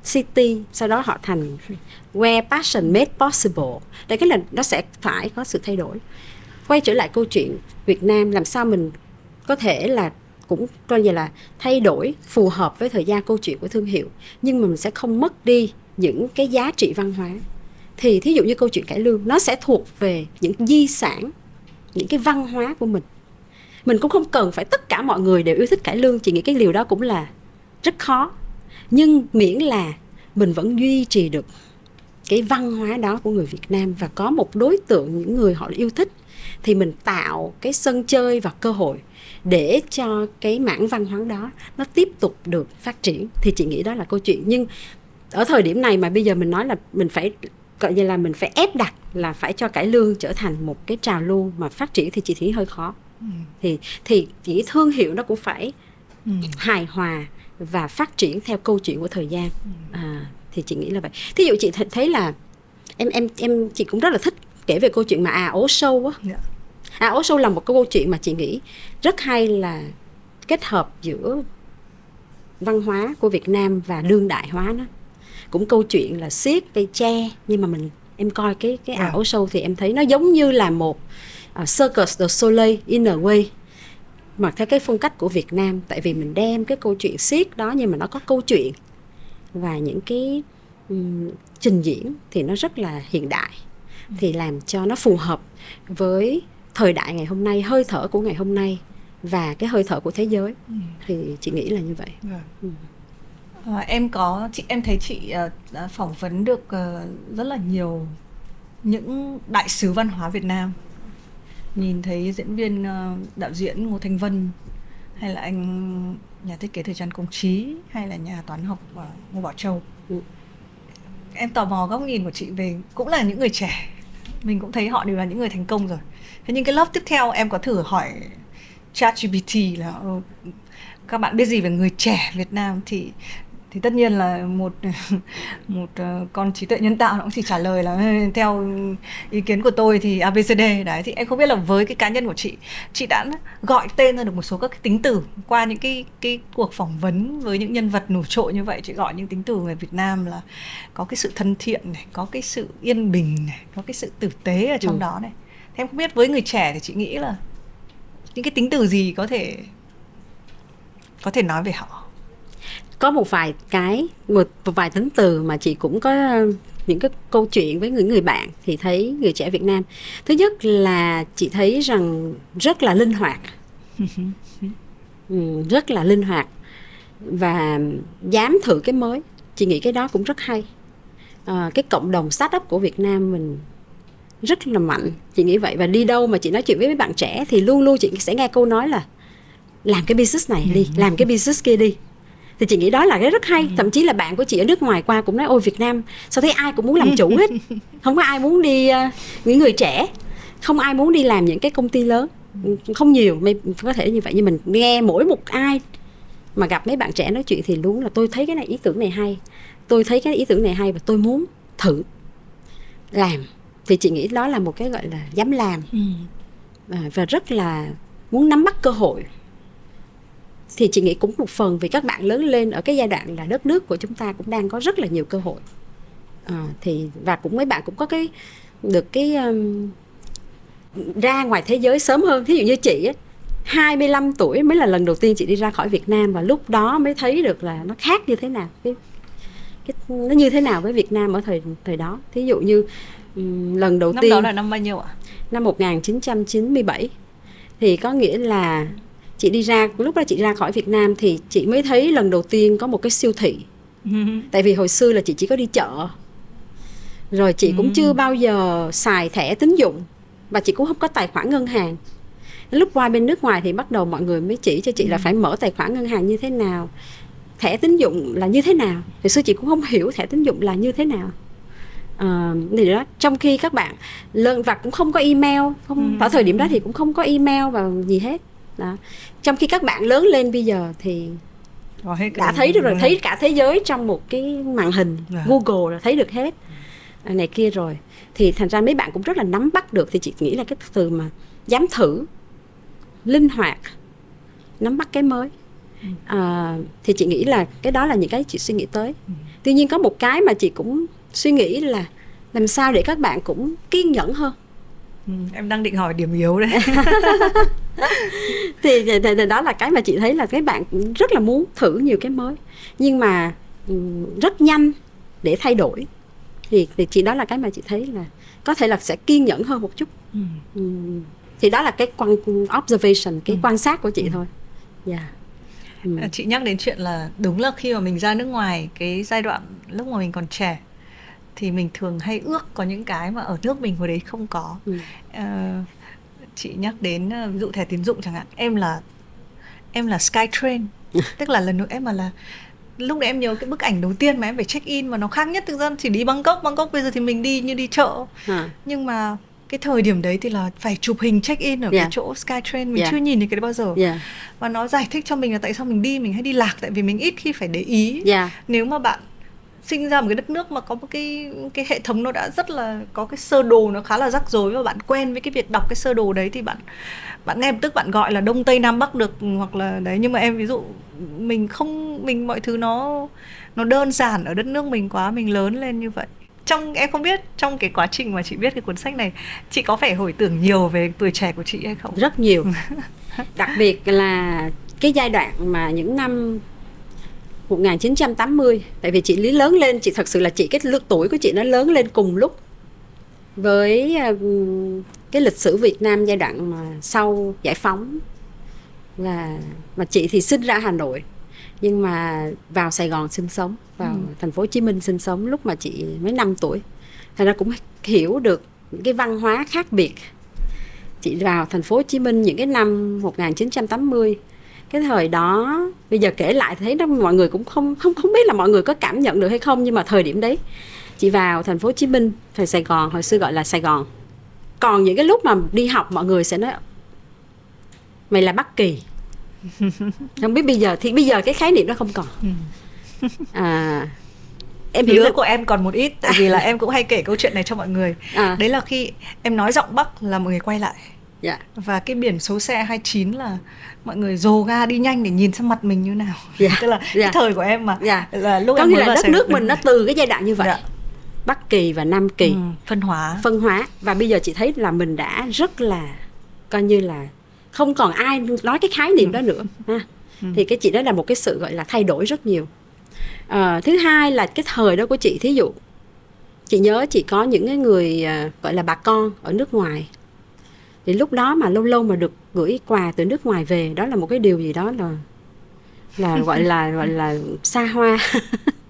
City, sau đó họ thành Where Passion Made Possible. Đấy, cái là nó sẽ phải có sự thay đổi. Quay trở lại câu chuyện Việt Nam, làm sao mình có thể là cũng coi như là thay đổi phù hợp với thời gian câu chuyện của thương hiệu, nhưng mà mình sẽ không mất đi những cái giá trị văn hóa. Thì thí dụ như câu chuyện cải lương, nó sẽ thuộc về những di sản, những cái văn hóa của mình. Mình cũng không cần phải tất cả mọi người đều yêu thích cải lương. Chị nghĩ cái điều đó cũng là rất khó. Nhưng miễn là mình vẫn duy trì được cái văn hóa đó của người Việt Nam, và có một đối tượng, những người họ yêu thích, thì mình tạo cái sân chơi và cơ hội để cho cái mảng văn hóa đó nó tiếp tục được phát triển. Thì chị nghĩ đó là câu chuyện. Nhưng ở thời điểm này mà bây giờ mình nói là mình phải gọi như là mình phải ép đặt là phải cho cải lương trở thành một cái trào lưu mà phát triển, thì chị thấy hơi khó. Thì chỉ thương hiệu nó cũng phải hài hòa và phát triển theo câu chuyện của thời gian. Thì chị nghĩ là vậy. Thí dụ chị thấy là chị cũng rất là thích kể về câu chuyện mà Ố Sâu á. Ố Sâu là một cái câu chuyện mà chị nghĩ rất hay, là kết hợp giữa văn hóa của Việt Nam và đương đại hóa nó. Cũng câu chuyện là xiết cây tre, nhưng mà em coi cái Ố Sâu thì em thấy nó giống như là một Circus du Soleil in a way, mà theo cái phong cách của Việt Nam. Tại vì mình đem cái câu chuyện xiết đó, nhưng mà nó có câu chuyện và những cái trình diễn thì nó rất là hiện đại, thì làm cho nó phù hợp với thời đại ngày hôm nay, hơi thở của ngày hôm nay và cái hơi thở của thế giới. Thì chị nghĩ là như vậy. Em thấy chị phỏng vấn được rất là nhiều những đại sứ văn hóa Việt Nam. Nhìn thấy diễn viên đạo diễn Ngô Thanh Vân, hay là anh nhà thiết kế thời trang Công Trí, hay là nhà toán học Ngô Bảo Châu. Em tò mò góc nhìn của chị về cũng là những người trẻ. Mình cũng thấy họ đều là những người thành công rồi. Thế nhưng cái lớp tiếp theo em có thử hỏi ChatGPT là các bạn biết gì về người trẻ Việt Nam, thì tất nhiên là một con trí tuệ nhân tạo nó cũng chỉ trả lời là theo ý kiến của tôi thì ABCD. Đấy, thì em không biết là với cái cá nhân của chị đã gọi tên ra được một số các cái tính từ qua những cái cuộc phỏng vấn với những nhân vật nổi trội như vậy. Chị gọi những tính từ người Việt Nam là có cái sự thân thiện này, có cái sự yên bình này, có cái sự tử tế ở trong đó này. Thế em không biết với người trẻ thì chị nghĩ là những cái tính từ gì có thể nói về họ. Có một vài tính từ mà chị cũng có những cái câu chuyện với người bạn thì thấy người trẻ Việt Nam. Thứ nhất là chị thấy rằng rất là linh hoạt. Rất là linh hoạt và dám thử cái mới. chị nghĩ cái đó cũng rất hay. Cái cộng đồng startup của Việt Nam mình rất là mạnh, chị nghĩ vậy. Và đi đâu mà chị nói chuyện với mấy bạn trẻ thì luôn luôn chị sẽ nghe câu nói là làm cái business này đi, làm cái business kia đi. Thì chị nghĩ đó là cái rất hay. Thậm chí là bạn của chị ở nước ngoài qua cũng nói ôi Việt Nam sao thấy ai cũng muốn làm chủ hết, không có ai muốn đi, những người trẻ không ai muốn đi làm những cái công ty lớn. Không nhiều, có thể như vậy, nhưng mình nghe mỗi một ai mà gặp mấy bạn trẻ nói chuyện thì luôn là tôi thấy cái này ý tưởng này hay, tôi thấy cái ý tưởng này hay và tôi muốn thử làm. Thì chị nghĩ đó là một cái gọi là dám làm, và rất là muốn nắm bắt cơ hội. Thì chị nghĩ cũng một phần vì các bạn lớn lên ở cái giai đoạn là đất nước của chúng ta cũng đang có rất là nhiều cơ hội. Và cũng mấy bạn cũng có cái được cái ra ngoài thế giới sớm hơn. Thí dụ như chị ấy, 25 tuổi mới là lần đầu tiên chị đi ra khỏi Việt Nam, và lúc đó mới thấy được là nó khác như thế nào, nó như thế nào với Việt Nam ở thời đó. Thí dụ như lần đầu tiên năm đó là năm bao nhiêu ạ? Năm 1997. Thì có nghĩa là chị đi ra, lúc đó chị ra khỏi Việt Nam thì chị mới thấy lần đầu tiên có một cái siêu thị. Tại vì hồi xưa là chị chỉ có đi chợ, rồi chị cũng chưa bao giờ xài thẻ tín dụng, và chị cũng không có tài khoản ngân hàng. Lúc qua bên nước ngoài thì bắt đầu mọi người mới chỉ cho chị là phải mở tài khoản ngân hàng như thế nào, thẻ tín dụng là như thế nào. Hồi xưa chị cũng không hiểu thẻ tín dụng là như thế nào. Thì đó, trong khi các bạn lớn và cũng không có email, ở thời điểm đó thì cũng không có email và gì hết đó. Trong khi các bạn lớn lên bây giờ thì đã thấy được rồi, thấy cả thế giới trong một cái màn hình Google là thấy được hết này kia rồi. Thì thành ra mấy bạn cũng rất là nắm bắt được. Thì chị nghĩ là cái từ mà dám thử, linh hoạt, nắm bắt cái mới, thì chị nghĩ là cái đó là những cái chị suy nghĩ tới. Tuy nhiên có một cái mà chị cũng suy nghĩ là làm sao để các bạn cũng kiên nhẫn hơn. Em đang định hỏi điểm yếu đấy. thì đó là cái mà chị thấy là các bạn rất là muốn thử nhiều cái mới, nhưng mà rất nhanh để thay đổi. Thì chị đó là cái mà chị thấy là có thể là sẽ kiên nhẫn hơn một chút. Thì đó là cái observation, cái quan sát của chị thôi. Chị nhắc đến chuyện là đúng là khi mà mình ra nước ngoài, cái giai đoạn lúc mà mình còn trẻ thì mình thường hay ước có những cái mà ở nước mình hồi đấy không có. Chị nhắc đến ví dụ thẻ tín dụng chẳng hạn. Em là Skytrain. Tức là lần nữa em mà là lúc đấy em nhớ cái bức ảnh đầu tiên mà em phải check in mà nó khác nhất. Thực ra chỉ đi Bangkok bây giờ thì mình đi như đi chợ. Nhưng mà cái thời điểm đấy thì là phải chụp hình check in ở cái chỗ Skytrain. Mình chưa nhìn thấy cái đấy bao giờ. Và nó giải thích cho mình là tại sao mình hay đi lạc. Tại vì mình ít khi phải để ý. Nếu mà bạn sinh ra một cái đất nước mà có một cái hệ thống nó đã rất là có cái sơ đồ nó khá là rắc rối, và bạn quen với cái việc đọc cái sơ đồ đấy thì bạn ngay lập tức bạn gọi là Đông Tây Nam Bắc được, hoặc là đấy. Nhưng mà em ví dụ mình mọi thứ nó đơn giản ở đất nước mình quá, mình lớn lên như vậy. Em không biết trong cái quá trình mà chị viết cái cuốn sách này, chị có phải hồi tưởng nhiều về tuổi trẻ của chị hay không? Rất nhiều. Đặc biệt là cái giai đoạn mà những năm 1980. Tại vì chị lý lớn lên, chị thật sự là cái lứa tuổi của chị nó lớn lên cùng lúc với cái lịch sử Việt Nam giai đoạn mà sau giải phóng. Mà chị thì sinh ra Hà Nội, nhưng mà vào Sài Gòn sinh sống, vào thành phố Hồ Chí Minh sinh sống lúc mà chị mới 5 tuổi. Thành ra cũng hiểu được những cái văn hóa khác biệt. Chị vào thành phố Hồ Chí Minh những cái năm 1980. Cái thời đó bây giờ kể lại thấy đó, mọi người cũng không biết là mọi người có cảm nhận được hay không, nhưng mà thời điểm đấy chị vào thành phố Hồ Chí Minh, thời Sài Gòn, hồi xưa gọi là Sài Gòn. Còn những cái lúc mà đi học mọi người sẽ nói mày là Bắc Kỳ. Không biết bây giờ cái khái niệm đó không còn. Em hiểu lứa của em còn một ít, tại vì là em cũng hay kể câu chuyện này cho mọi người. Đấy là khi em nói giọng Bắc là mọi người quay lại. Và cái biển số xe 29 là mọi người dồ ga đi nhanh để nhìn xem mặt mình như nào. Tức là cái thời của em mà là lúc có em nghĩa là đất nước mình nó từ cái giai đoạn như vậy. Bắc Kỳ và Nam Kỳ phân hóa. Và bây giờ chị thấy là mình đã rất là coi như là không còn ai nói cái khái niệm đó nữa ha. Thì cái chị đó là một cái sự gọi là thay đổi rất nhiều. Thứ hai là cái thời đó của chị, thí dụ chị nhớ chị có những cái người gọi là bà con ở nước ngoài, thì lúc đó mà lâu lâu mà được gửi quà từ nước ngoài về, đó là một cái điều gì đó là gọi là xa hoa.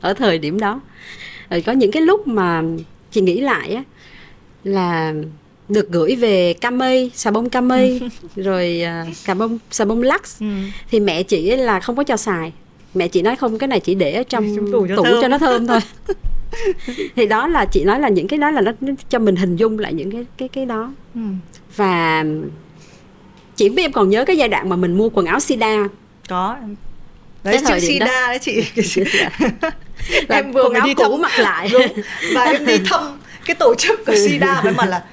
ở thời điểm đó. Rồi có những cái lúc mà chị nghĩ lại á, là được gửi về Camay, xà bông Camay rồi xà bông Lux, thì mẹ chị ấy là không có cho xài. Mẹ chị nói không, cái này chỉ để ở trong tủ cho nó thơm thôi. Thì đó là chị nói là những cái đó là nó cho mình hình dung lại những cái đó. Và chị biết em còn nhớ cái giai đoạn mà mình mua quần áo Sida. Có. Đấy, chữ Sida đấy chị. Em vừa mới đi cũ mặc lại. Đúng. Và em đi thăm cái tổ chức của Sida với mà là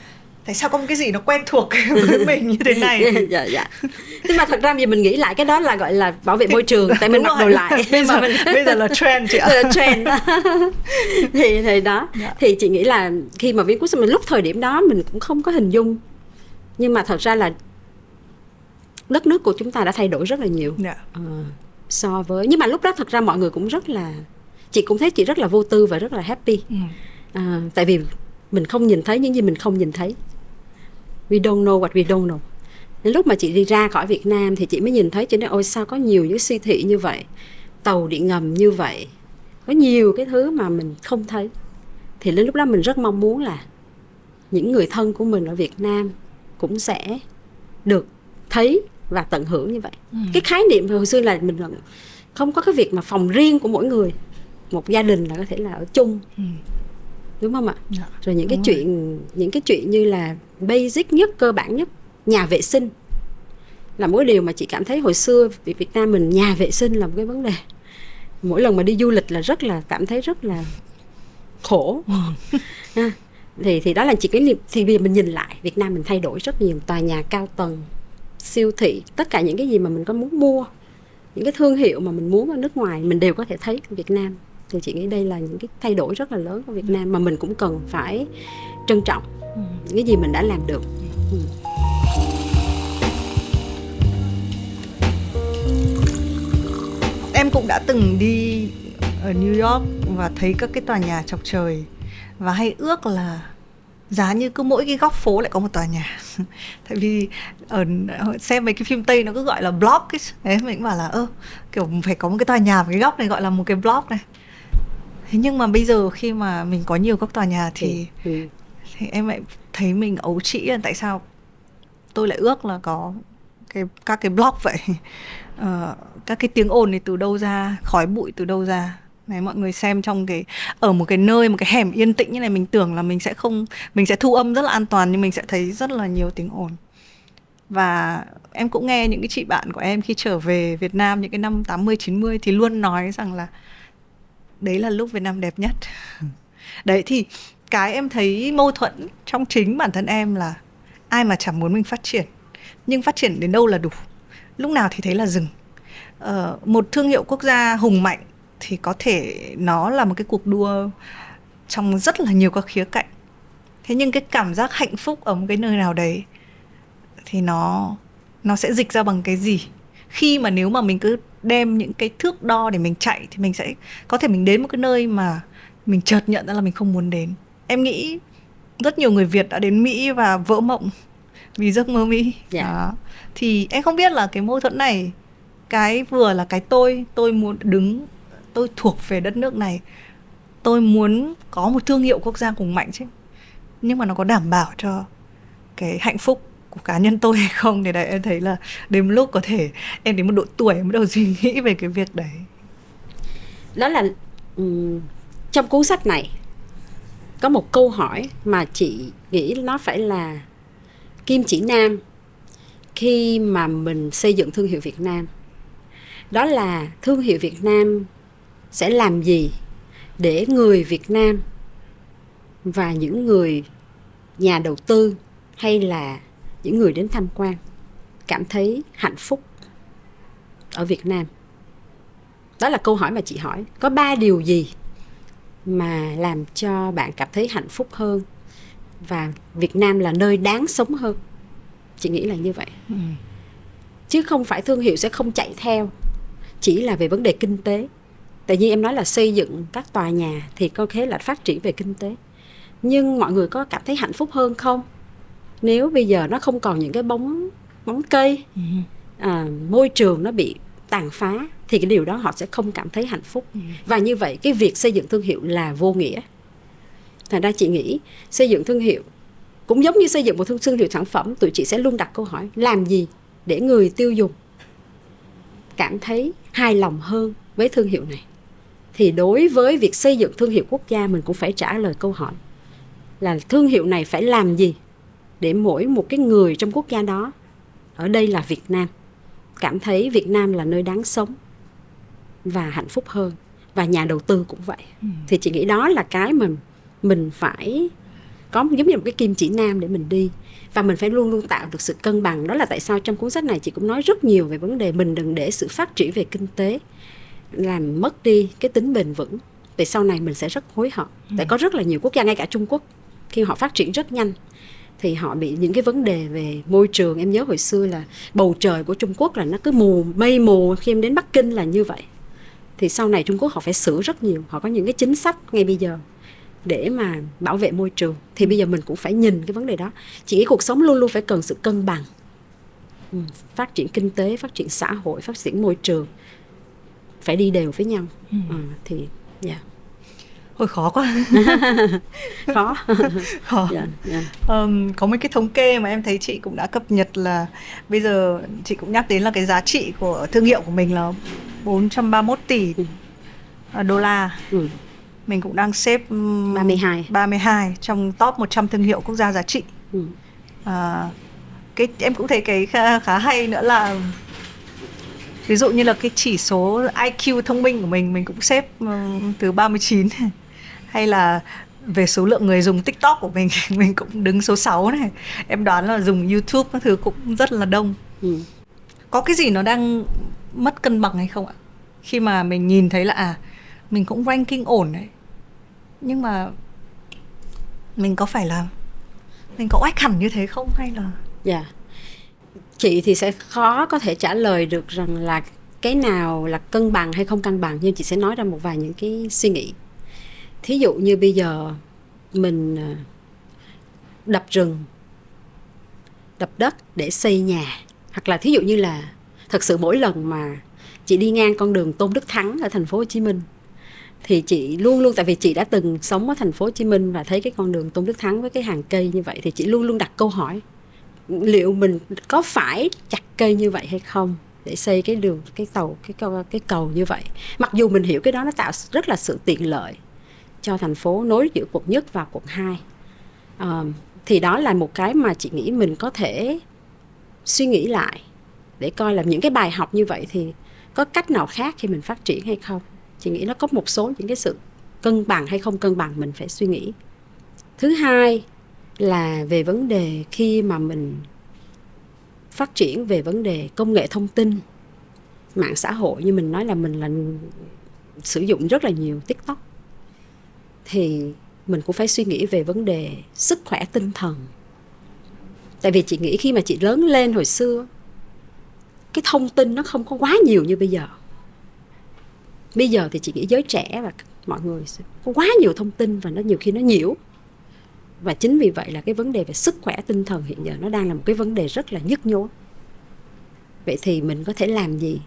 tại sao có một cái gì nó quen thuộc với mình như thế này. Dạ. Nhưng mà thật ra vì mình nghĩ lại cái đó là gọi là bảo vệ môi trường, tại mình mặc đồ lại. Bây giờ là trend chị ạ. Là trend. thì đó. Thì chị nghĩ là khi mà viết cuốn sách, mình lúc thời điểm đó mình cũng không có hình dung. Nhưng mà thật ra là đất nước của chúng ta đã thay đổi rất là nhiều. So với, nhưng mà lúc đó thật ra mọi người cũng rất là, chị cũng thấy chị rất là vô tư và rất là happy. Tại vì mình không nhìn thấy những gì mình không nhìn thấy. We don't know what we don't know. Đến lúc mà chị đi ra khỏi Việt Nam thì chị mới nhìn thấy, chị nói ôi sao có nhiều những siêu thị như vậy, tàu điện ngầm như vậy, có nhiều cái thứ mà mình không thấy. Thì đến lúc đó mình rất mong muốn là những người thân của mình ở Việt Nam cũng sẽ được thấy và tận hưởng như vậy. Cái khái niệm hồi xưa là mình không có cái việc mà phòng riêng của mỗi người, một gia đình là có thể là ở chung. Đúng không ạ? Rồi những cái chuyện như là basic nhất, cơ bản nhất, nhà vệ sinh là một điều mà chị cảm thấy hồi xưa Việt Nam mình nhà vệ sinh là một cái vấn đề. Mỗi lần mà đi du lịch là cảm thấy rất là khổ. Thì đó là chỉ cái niềm. Thì bây giờ mình nhìn lại Việt Nam mình thay đổi rất nhiều, tòa nhà cao tầng, siêu thị, tất cả những cái gì mà mình có muốn mua, những cái thương hiệu mà mình muốn ở nước ngoài mình đều có thể thấy ở Việt Nam. Thì chị nghĩ đây là những cái thay đổi rất là lớn của Việt Nam mà mình cũng cần phải trân trọng những cái gì mình đã làm được. Em cũng đã từng đi ở New York và thấy các cái tòa nhà chọc trời, và hay ước là giá như cứ mỗi cái góc phố lại có một tòa nhà. Tại vì xem mấy cái phim Tây nó cứ gọi là block ấy. Đấy, mình cũng bảo là kiểu phải có một cái tòa nhà, một cái góc này gọi là một cái block này. Thế nhưng mà bây giờ khi mà mình có nhiều các tòa nhà thì em lại thấy mình ấu trĩ là tại sao tôi lại ước là có các cái block vậy. Các cái tiếng ồn này từ đâu ra, khói bụi từ đâu ra. Này, mọi người xem ở một cái nơi, một cái hẻm yên tĩnh như này, mình tưởng là mình sẽ thu âm rất là an toàn, nhưng mình sẽ thấy rất là nhiều tiếng ồn. Và em cũng nghe những cái chị bạn của em khi trở về Việt Nam những cái năm 80, 90 thì luôn nói rằng là đấy là lúc Việt Nam đẹp nhất. Đấy, thì cái em thấy mâu thuẫn trong chính bản thân em là ai mà chẳng muốn mình phát triển, nhưng phát triển đến đâu là đủ, lúc nào thì thấy là dừng. Một thương hiệu quốc gia hùng mạnh thì có thể nó là một cái cuộc đua trong rất là nhiều các khía cạnh. Thế nhưng cái cảm giác hạnh phúc ở một cái nơi nào đấy thì nó sẽ dịch ra bằng cái gì? Khi mà nếu mà mình cứ đem những cái thước đo để mình chạy thì mình sẽ có thể mình đến một cái nơi mà mình chợt nhận ra là mình không muốn đến. Em nghĩ rất nhiều người Việt đã đến Mỹ và vỡ mộng vì giấc mơ Mỹ. Thì em không biết là cái mâu thuẫn này, cái vừa là cái tôi muốn tôi thuộc về đất nước này, tôi muốn có một thương hiệu quốc gia hùng mạnh chứ, nhưng mà nó có đảm bảo cho cái hạnh phúc của cá nhân tôi hay không? Thì đấy, em thấy là đến lúc có thể em đến một độ tuổi em bắt đầu suy nghĩ về cái việc đấy. Đó là trong cuốn sách này có một câu hỏi mà chị nghĩ nó phải là kim chỉ nam khi mà mình xây dựng thương hiệu Việt Nam. Đó là thương hiệu Việt Nam sẽ làm gì để người Việt Nam và những người nhà đầu tư hay là những người đến tham quan cảm thấy hạnh phúc ở Việt Nam. Đó là câu hỏi mà chị hỏi. Có 3 điều gì mà làm cho bạn cảm thấy hạnh phúc hơn và Việt Nam là nơi đáng sống hơn? Chị nghĩ là như vậy. Chứ không phải thương hiệu sẽ không chạy theo chỉ là về vấn đề kinh tế. Tại vì em nói là xây dựng các tòa nhà thì có thể là phát triển về kinh tế, nhưng mọi người có cảm thấy hạnh phúc hơn không nếu bây giờ nó không còn những cái bóng cây, môi trường nó bị tàn phá thì cái điều đó họ sẽ không cảm thấy hạnh phúc. Và như vậy cái việc xây dựng thương hiệu là vô nghĩa. Thành ra chị nghĩ xây dựng thương hiệu cũng giống như xây dựng một thương hiệu sản phẩm, tụi chị sẽ luôn đặt câu hỏi làm gì để người tiêu dùng cảm thấy hài lòng hơn với thương hiệu này. Thì đối với việc xây dựng thương hiệu quốc gia, mình cũng phải trả lời câu hỏi là thương hiệu này phải làm gì để mỗi một cái người trong quốc gia đó, ở đây là Việt Nam, cảm thấy Việt Nam là nơi đáng sống và hạnh phúc hơn. Và nhà đầu tư cũng vậy. Thì chị nghĩ đó là cái mình phải có giống như một cái kim chỉ nam để mình đi. Và mình phải luôn luôn tạo được sự cân bằng. Đó là tại sao trong cuốn sách này chị cũng nói rất nhiều về vấn đề mình đừng để sự phát triển về kinh tế làm mất đi cái tính bền vững. Vì sau này mình sẽ rất hối hận. Tại có rất là nhiều quốc gia, ngay cả Trung Quốc, khi họ phát triển rất nhanh thì họ bị những cái vấn đề về môi trường. Em nhớ hồi xưa là bầu trời của Trung Quốc là nó cứ mây mù, khi em đến Bắc Kinh là như vậy. Thì sau này Trung Quốc họ phải sửa rất nhiều. Họ có những cái chính sách ngay bây giờ để mà bảo vệ môi trường. Thì bây giờ mình cũng phải nhìn cái vấn đề đó. Chị nghĩ cuộc sống luôn luôn phải cần sự cân bằng. Phát triển kinh tế, phát triển xã hội, phát triển môi trường phải đi đều với nhau. Thì yeah. Ôi khó quá. Khó. Khó. Có một cái thống kê mà em thấy chị cũng đã cập nhật là bây giờ chị cũng nhắc đến là cái giá trị của thương hiệu của mình là 431 tỷ đô la. Mình cũng đang xếp 32 trong top 100 thương hiệu quốc gia giá trị. Em cũng thấy cái khá hay nữa là ví dụ như là cái chỉ số IQ thông minh của mình cũng xếp thứ 39. Hay là về số lượng người dùng TikTok của mình cũng đứng số 6 này. Em đoán là dùng YouTube các thứ cũng rất là đông. Có cái gì nó đang mất cân bằng hay không ạ? Khi mà mình nhìn thấy là mình cũng ranking ổn đấy, nhưng mà mình có phải là mình có oách hẳn như thế không hay là... Chị thì sẽ khó có thể trả lời được rằng là cái nào là cân bằng hay không cân bằng, nhưng chị sẽ nói ra một vài những cái suy nghĩ. Thí dụ như bây giờ mình đập rừng, đập đất để xây nhà, hoặc là thí dụ như là thật sự mỗi lần mà chị đi ngang con đường Tôn Đức Thắng ở thành phố Hồ Chí Minh thì chị luôn luôn, tại vì chị đã từng sống ở thành phố Hồ Chí Minh và thấy cái con đường Tôn Đức Thắng với cái hàng cây như vậy, thì chị luôn luôn đặt câu hỏi liệu mình có phải chặt cây như vậy hay không để xây cái đường, cái cầu như vậy. Mặc dù mình hiểu cái đó nó tạo rất là sự tiện lợi cho thành phố nối giữa quận Nhất và quận 2. Thì đó là một cái mà chị nghĩ mình có thể suy nghĩ lại để coi là những cái bài học như vậy thì có cách nào khác khi mình phát triển hay không. Chị nghĩ nó có một số những cái sự cân bằng hay không cân bằng mình phải suy nghĩ. Thứ hai là về vấn đề khi mà mình phát triển về vấn đề công nghệ thông tin, mạng xã hội, như mình nói là mình là sử dụng rất là nhiều TikTok, thì mình cũng phải suy nghĩ về vấn đề sức khỏe tinh thần. Tại vì chị nghĩ khi mà chị lớn lên hồi xưa, cái thông tin nó không có quá nhiều như bây giờ. Bây giờ thì chị nghĩ giới trẻ và mọi người có quá nhiều thông tin và nó nhiều khi nó nhiễu. Và chính vì vậy là cái vấn đề về sức khỏe tinh thần hiện giờ nó đang là một cái vấn đề rất là nhức nhối. Vậy thì mình có thể làm gì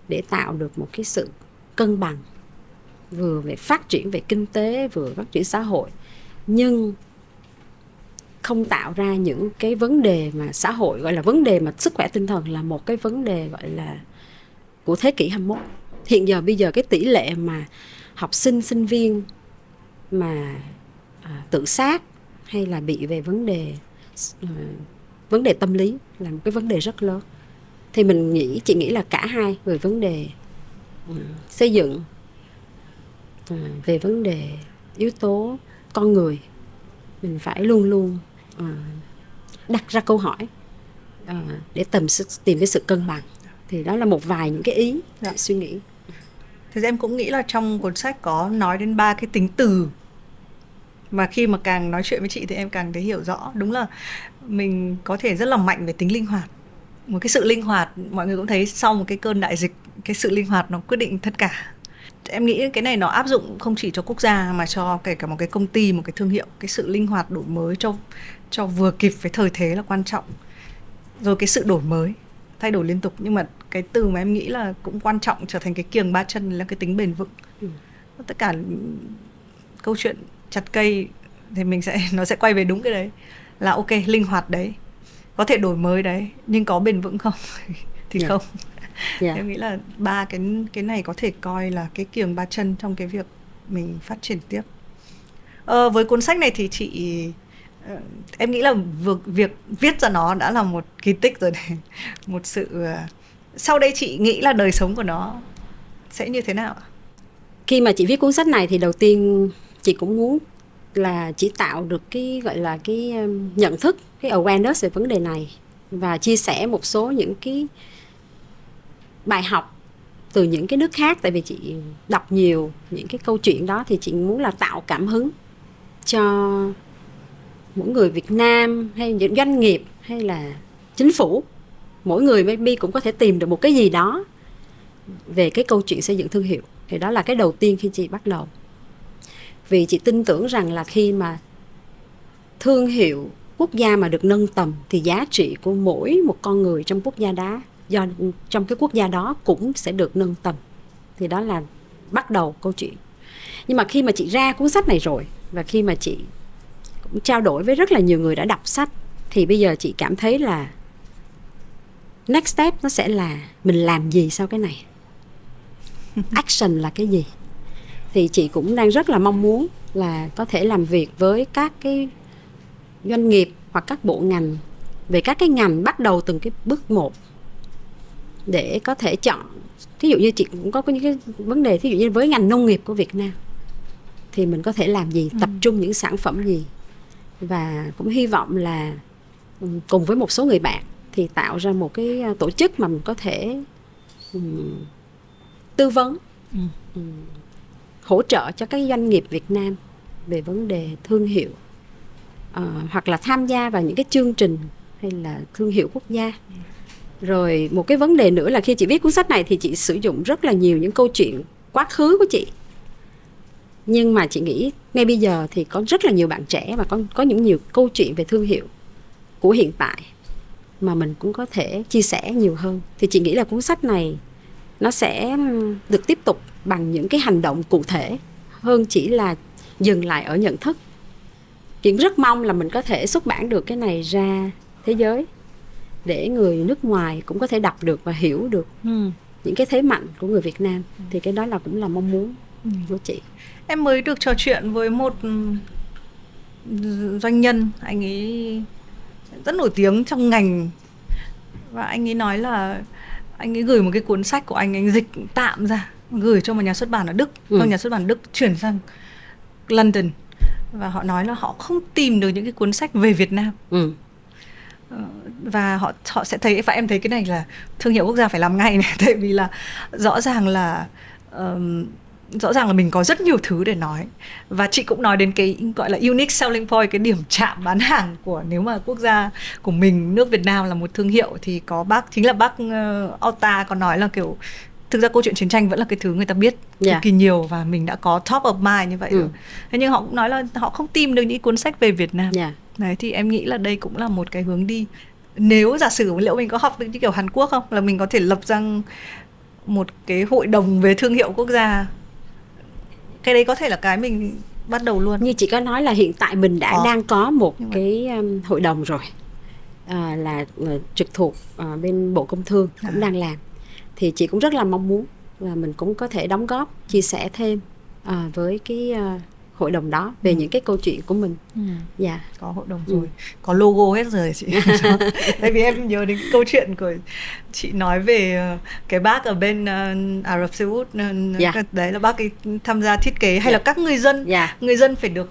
để tạo được một cái sự cân bằng, vừa về phát triển về kinh tế, vừa phát triển xã hội, nhưng không tạo ra những cái vấn đề mà xã hội gọi là vấn đề mà sức khỏe tinh thần là một cái vấn đề gọi là của thế kỷ 21. Hiện giờ bây giờ cái tỷ lệ mà học sinh, sinh viên mà tự sát hay là bị về vấn đề tâm lý là một cái vấn đề rất lớn. Thì chị nghĩ là cả hai, về vấn đề xây dựng, về vấn đề yếu tố con người, mình phải luôn luôn đặt ra câu hỏi để tìm cái sự cân bằng. Thì đó là một vài những cái ý để suy nghĩ. Thì em cũng nghĩ là trong cuốn sách có nói đến 3 cái tính từ mà khi mà càng nói chuyện với chị thì em càng thấy hiểu rõ. Đúng là mình có thể rất là mạnh về tính linh hoạt. Một cái sự linh hoạt, mọi người cũng thấy sau một cái cơn đại dịch, cái sự linh hoạt nó quyết định tất cả. Em nghĩ cái này nó áp dụng không chỉ cho quốc gia mà cho kể cả một cái công ty, một cái thương hiệu. Cái sự linh hoạt đổi mới cho vừa kịp với thời thế là quan trọng. Rồi cái sự đổi mới, thay đổi liên tục. Nhưng mà cái từ mà em nghĩ là cũng quan trọng trở thành cái kiềng ba chân là cái tính bền vững. Tất cả câu chuyện chặt cây thì nó sẽ quay về đúng cái đấy, là ok, linh hoạt đấy, có thể đổi mới đấy, nhưng có bền vững không thì không. Em nghĩ là ba cái này có thể coi là cái kiềng ba chân trong cái việc mình phát triển tiếp. Với cuốn sách này thì em nghĩ là việc viết ra nó đã là một kỳ tích rồi đấy. Một sự sau đây chị nghĩ là đời sống của nó sẽ như thế nào ạ? Khi mà chị viết cuốn sách này thì đầu tiên chị cũng muốn là chỉ tạo được cái gọi là cái nhận thức, cái awareness về vấn đề này, và chia sẻ một số những cái bài học từ những cái nước khác. Tại vì chị đọc nhiều những cái câu chuyện đó, thì chị muốn là tạo cảm hứng cho mỗi người Việt Nam hay những doanh nghiệp hay là chính phủ. Mỗi người maybe cũng có thể tìm được một cái gì đó về cái câu chuyện xây dựng thương hiệu. Thì đó là cái đầu tiên khi chị bắt đầu. Vì chị tin tưởng rằng là khi mà thương hiệu quốc gia mà được nâng tầm thì giá trị của mỗi một con người trong quốc gia đó, trong cái quốc gia đó cũng sẽ được nâng tầm. Thì đó là bắt đầu câu chuyện. Nhưng mà khi mà chị ra cuốn sách này rồi, và khi mà chị cũng trao đổi với rất là nhiều người đã đọc sách, thì bây giờ chị cảm thấy là next step nó sẽ là mình làm gì sau cái này, action là cái gì. Thì chị cũng đang rất là mong muốn là có thể làm việc với các cái doanh nghiệp hoặc các bộ ngành về các cái ngành, bắt đầu từng cái bước một để có thể chọn. Thí dụ như chị cũng có những cái vấn đề, thí dụ như với ngành nông nghiệp của Việt Nam thì mình có thể làm gì, tập trung những sản phẩm gì. Và cũng hy vọng là cùng với một số người bạn thì tạo ra một cái tổ chức mà mình có thể tư vấn, hỗ trợ cho các doanh nghiệp Việt Nam về vấn đề thương hiệu, hoặc là tham gia vào những cái chương trình hay là thương hiệu quốc gia. Rồi một cái vấn đề nữa là khi chị viết cuốn sách này thì chị sử dụng rất là nhiều những câu chuyện quá khứ của chị. Nhưng mà chị nghĩ ngay bây giờ thì có rất là nhiều bạn trẻ và có những nhiều câu chuyện về thương hiệu của hiện tại mà mình cũng có thể chia sẻ nhiều hơn. Thì chị nghĩ là cuốn sách này nó sẽ được tiếp tục bằng những cái hành động cụ thể hơn chỉ là dừng lại ở nhận thức. Chị rất mong là mình có thể xuất bản được cái này ra thế giới để người nước ngoài cũng có thể đọc được và hiểu được những cái thế mạnh của người Việt Nam. Thì cái đó là cũng là mong muốn của chị. Em mới được trò chuyện với một doanh nhân, anh ấy rất nổi tiếng trong ngành, và anh ấy nói là anh ấy gửi một cái cuốn sách của anh dịch tạm ra, gửi cho một nhà xuất bản ở Đức. Nhà xuất bản Đức chuyển sang London, và họ nói là họ không tìm được những cái cuốn sách về Việt Nam. Và họ sẽ thấy, và em thấy cái này là thương hiệu quốc gia phải làm ngay này. Tại vì là rõ ràng là mình có rất nhiều thứ để nói. Và chị cũng nói đến cái gọi là unique selling point, cái điểm chạm bán hàng của, nếu mà quốc gia của mình, nước Việt Nam là một thương hiệu, thì có chính là bác Ota có nói là kiểu thực ra câu chuyện chiến tranh vẫn là cái thứ người ta biết cực kỳ nhiều, và mình đã có top of mind như vậy rồi. Thế nhưng họ cũng nói là họ không tìm được những cuốn sách về Việt Nam. Đấy, thì em nghĩ là đây cũng là một cái hướng đi. Nếu giả sử liệu mình có học được như kiểu Hàn Quốc không, là mình có thể lập ra một cái hội đồng về thương hiệu quốc gia. Cái đấy có thể là cái mình bắt đầu luôn. Như chị có nói là hiện tại mình đang có một cái hội đồng rồi, là trực thuộc bên Bộ Công Thương cũng đang làm. Thì chị cũng rất là mong muốn là mình cũng có thể đóng góp, chia sẻ thêm với cái hội đồng đó về những cái câu chuyện của mình. Có hội đồng rồi, có logo hết rồi chị. Tại vì em nhớ đến câu chuyện của chị nói về cái bác ở bên Ả Rập Xê Út. Đấy là bác ấy tham gia thiết kế, hay là các người dân phải được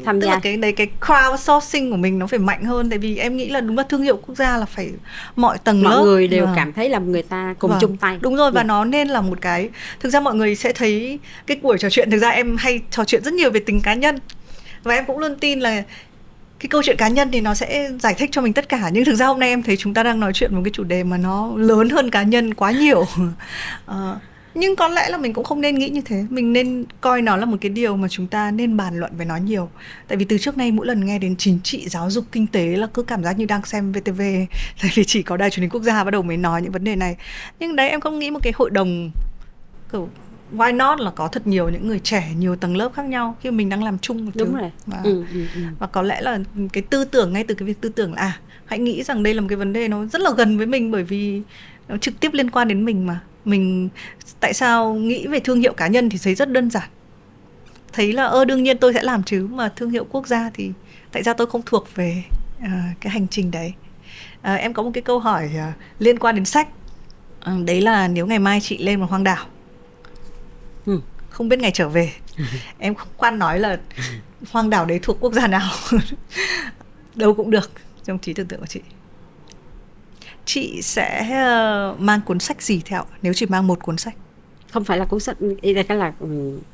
tham gia. Tức là cái crowdsourcing của mình nó phải mạnh hơn. Tại vì em nghĩ là đúng là thương hiệu quốc gia là phải mọi tầng lớp, mọi người đều cảm thấy là người ta cùng chung tay. Đúng rồi, và nó nên là một cái, thực ra mọi người sẽ thấy cái buổi trò chuyện, thực ra em hay trò chuyện rất nhiều về tính cá nhân, và em cũng luôn tin là cái câu chuyện cá nhân thì nó sẽ giải thích cho mình tất cả. Nhưng thực ra hôm nay em thấy chúng ta đang nói chuyện một cái chủ đề mà nó lớn hơn cá nhân quá nhiều. Nhưng có lẽ là mình cũng không nên nghĩ như thế. Mình nên coi nó là một cái điều mà chúng ta nên bàn luận về nó nhiều. Tại vì từ trước nay mỗi lần nghe đến chính trị, giáo dục, kinh tế là cứ cảm giác như đang xem VTV. Tại vì chỉ có Đài Truyền hình Quốc gia bắt đầu mới nói những vấn đề này. Nhưng đấy, em không nghĩ một cái hội đồng kiểu why not là có thật nhiều những người trẻ, nhiều tầng lớp khác nhau khi mình đang làm chung một thứ. Đúng rồi. Và có lẽ là cái tư tưởng, ngay từ cái việc tư tưởng là hãy nghĩ rằng đây là một cái vấn đề nó rất là gần với mình, bởi vì nó trực tiếp liên quan đến mình mà. Mình tại sao nghĩ về thương hiệu cá nhân thì thấy rất đơn giản, thấy là đương nhiên tôi sẽ làm chứ, mà thương hiệu quốc gia thì tại sao tôi không thuộc về cái hành trình đấy. Em có một cái câu hỏi liên quan đến sách. Đấy là nếu ngày mai chị lên một hoang đảo, không biết ngày trở về, em không khoan nói là hoang đảo đấy thuộc quốc gia nào, đâu cũng được trong trí tưởng tượng của chị sẽ mang cuốn sách gì theo nếu chỉ mang một cuốn sách? Không phải là cuốn sách, ý là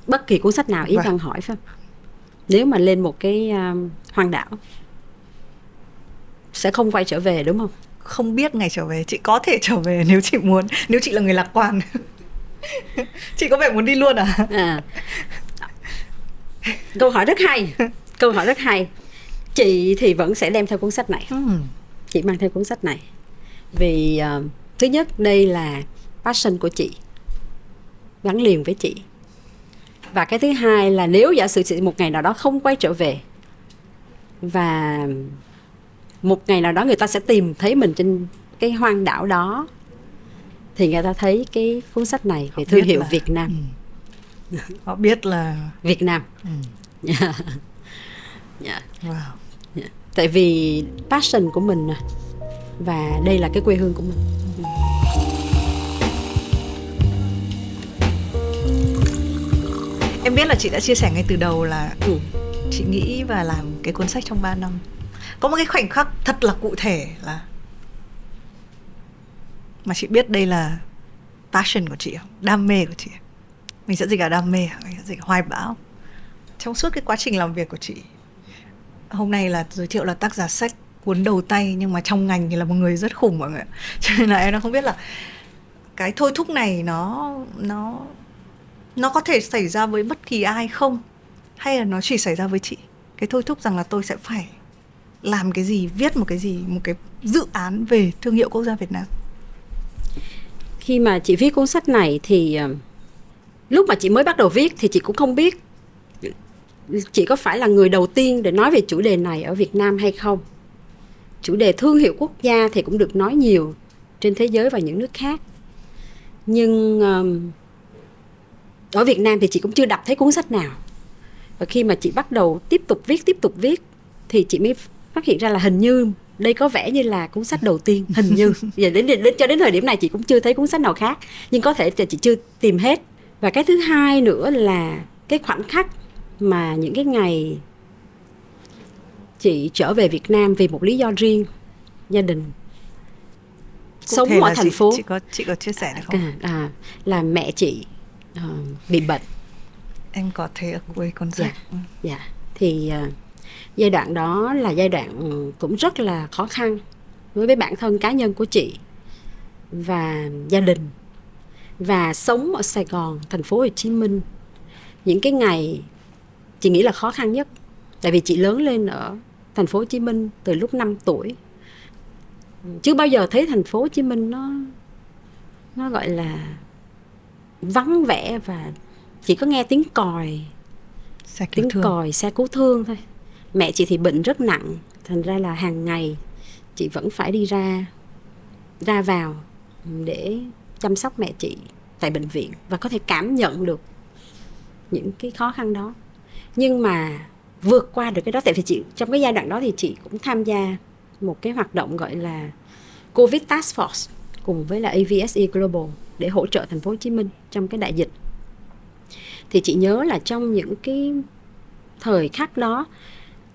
bất kỳ cuốn sách nào, ý đang hỏi phải không? Nếu mà lên một cái hoang đảo sẽ không quay trở về đúng không? Không biết ngày trở về, chị có thể trở về nếu chị muốn, nếu chị là người lạc quan. Chị có vẻ muốn đi luôn à? Câu hỏi rất hay. Câu hỏi rất hay. Chị thì vẫn sẽ đem theo cuốn sách này. Chị mang theo cuốn sách này vì thứ nhất đây là passion của chị, gắn liền với chị. Và cái thứ hai là nếu giả sử chị một ngày nào đó không quay trở về, và một ngày nào đó người ta sẽ tìm thấy mình trên cái hoang đảo đó, thì người ta thấy cái cuốn sách này về thương hiệu Việt Nam. Họ biết là Việt Nam. Wow. Tại vì passion của mình, và đây là cái quê hương của mình. Em biết là chị đã chia sẻ ngay từ đầu là chị nghĩ và làm cái cuốn sách trong 3 năm. Có một cái khoảnh khắc thật là cụ thể là mà chị biết đây là passion của chị không? Đam mê của chị. Mình sẽ dịch là đam mê, mình sẽ dịch hoài bão. Trong suốt cái quá trình làm việc của chị, hôm nay là giới thiệu là tác giả sách cuốn đầu tay, nhưng mà trong ngành thì là một người rất khủng mọi người. Cho nên là em không biết là cái thôi thúc này nó có thể xảy ra với bất kỳ ai không, hay là nó chỉ xảy ra với chị? Cái thôi thúc rằng là tôi sẽ phải làm cái gì, viết một cái gì, một cái dự án về thương hiệu quốc gia Việt Nam. Khi mà chị viết cuốn sách này thì lúc mà chị mới bắt đầu viết thì chị cũng không biết chị có phải là người đầu tiên để nói về chủ đề này ở Việt Nam hay không. Chủ đề thương hiệu quốc gia thì cũng được nói nhiều trên thế giới và những nước khác. Nhưng ở Việt Nam thì chị cũng chưa đọc thấy cuốn sách nào. Và khi mà chị bắt đầu tiếp tục viết thì chị mới phát hiện ra là hình như đây có vẻ như là cuốn sách đầu tiên. Hình như cho đến thời điểm này chị cũng chưa thấy cuốn sách nào khác, nhưng có thể chị chưa tìm hết. Và cái thứ hai nữa là cái khoảnh khắc mà những cái ngày chị trở về Việt Nam vì một lý do riêng, gia đình sống ở thành phố. Chị có chia sẻ được không? Là mẹ chị bị bệnh. Em có thấy ở quê con rể. Dạ. Thì giai đoạn đó là giai đoạn cũng rất là khó khăn đối với bản thân cá nhân của chị và gia đình. Và sống ở Sài Gòn, thành phố Hồ Chí Minh, những cái ngày chị nghĩ là khó khăn nhất. Tại vì chị lớn lên ở thành phố Hồ Chí Minh từ lúc 5 tuổi. Chưa bao giờ thấy thành phố Hồ Chí Minh nó gọi là vắng vẻ, và chỉ có nghe tiếng còi, xe cứu thương thôi. Mẹ chị thì bệnh rất nặng, thành ra là hàng ngày chị vẫn phải đi ra vào để chăm sóc mẹ chị tại bệnh viện, và có thể cảm nhận được những cái khó khăn đó. Nhưng mà vượt qua được cái đó, tại vì chị trong cái giai đoạn đó thì chị cũng tham gia một cái hoạt động gọi là Covid Task Force cùng với là AVSE Global để hỗ trợ thành phố Hồ Chí Minh trong cái đại dịch. Thì chị nhớ là trong những cái thời khắc đó,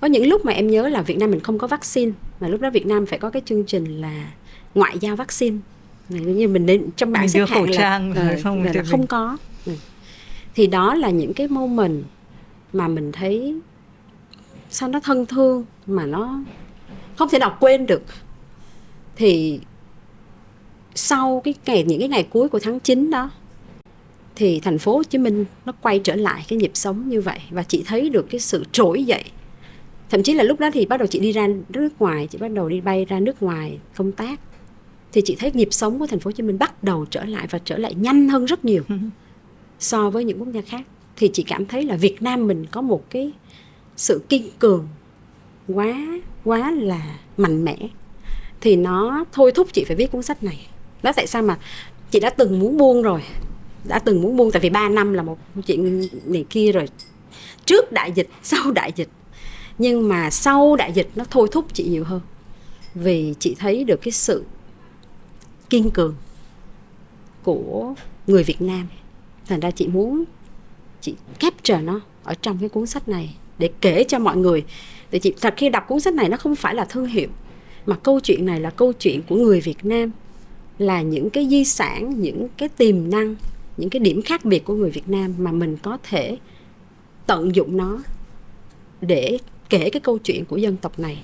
có những lúc mà em nhớ là Việt Nam mình không có vaccine, mà lúc đó Việt Nam phải có cái chương trình là ngoại giao vaccine. Như mình đến trong bảng xếp hạng là không có. Thì đó là những cái moment mà mình thấy sao nó thân thương, mà nó không thể nào quên được. Thì sau những cái ngày cuối của tháng 9 đó, thì thành phố Hồ Chí Minh nó quay trở lại cái nhịp sống như vậy, và chị thấy được cái sự trỗi dậy. Thậm chí là lúc đó thì bắt đầu chị đi ra nước ngoài, chị bắt đầu đi bay ra nước ngoài công tác, thì chị thấy nhịp sống của thành phố Hồ Chí Minh bắt đầu trở lại, và trở lại nhanh hơn rất nhiều so với những quốc gia khác. Thì chị cảm thấy là Việt Nam mình có một cái sự kiên cường quá là mạnh mẽ, thì nó thôi thúc chị phải viết cuốn sách này. Đó tại sao mà chị đã từng muốn buông rồi, tại vì 3 năm là một chuyện này kia rồi, trước đại dịch, sau đại dịch. Nhưng mà sau đại dịch nó thôi thúc chị nhiều hơn, vì chị thấy được cái sự kiên cường của người Việt Nam. Thành ra chị muốn chị capture nó ở trong cái cuốn sách này để kể cho mọi người. Để chị thật khi đọc cuốn sách này, nó không phải là thương hiệu, mà câu chuyện này là câu chuyện của người Việt Nam, là những cái di sản, những cái tiềm năng, những cái điểm khác biệt của người Việt Nam mà mình có thể tận dụng nó để kể cái câu chuyện của dân tộc này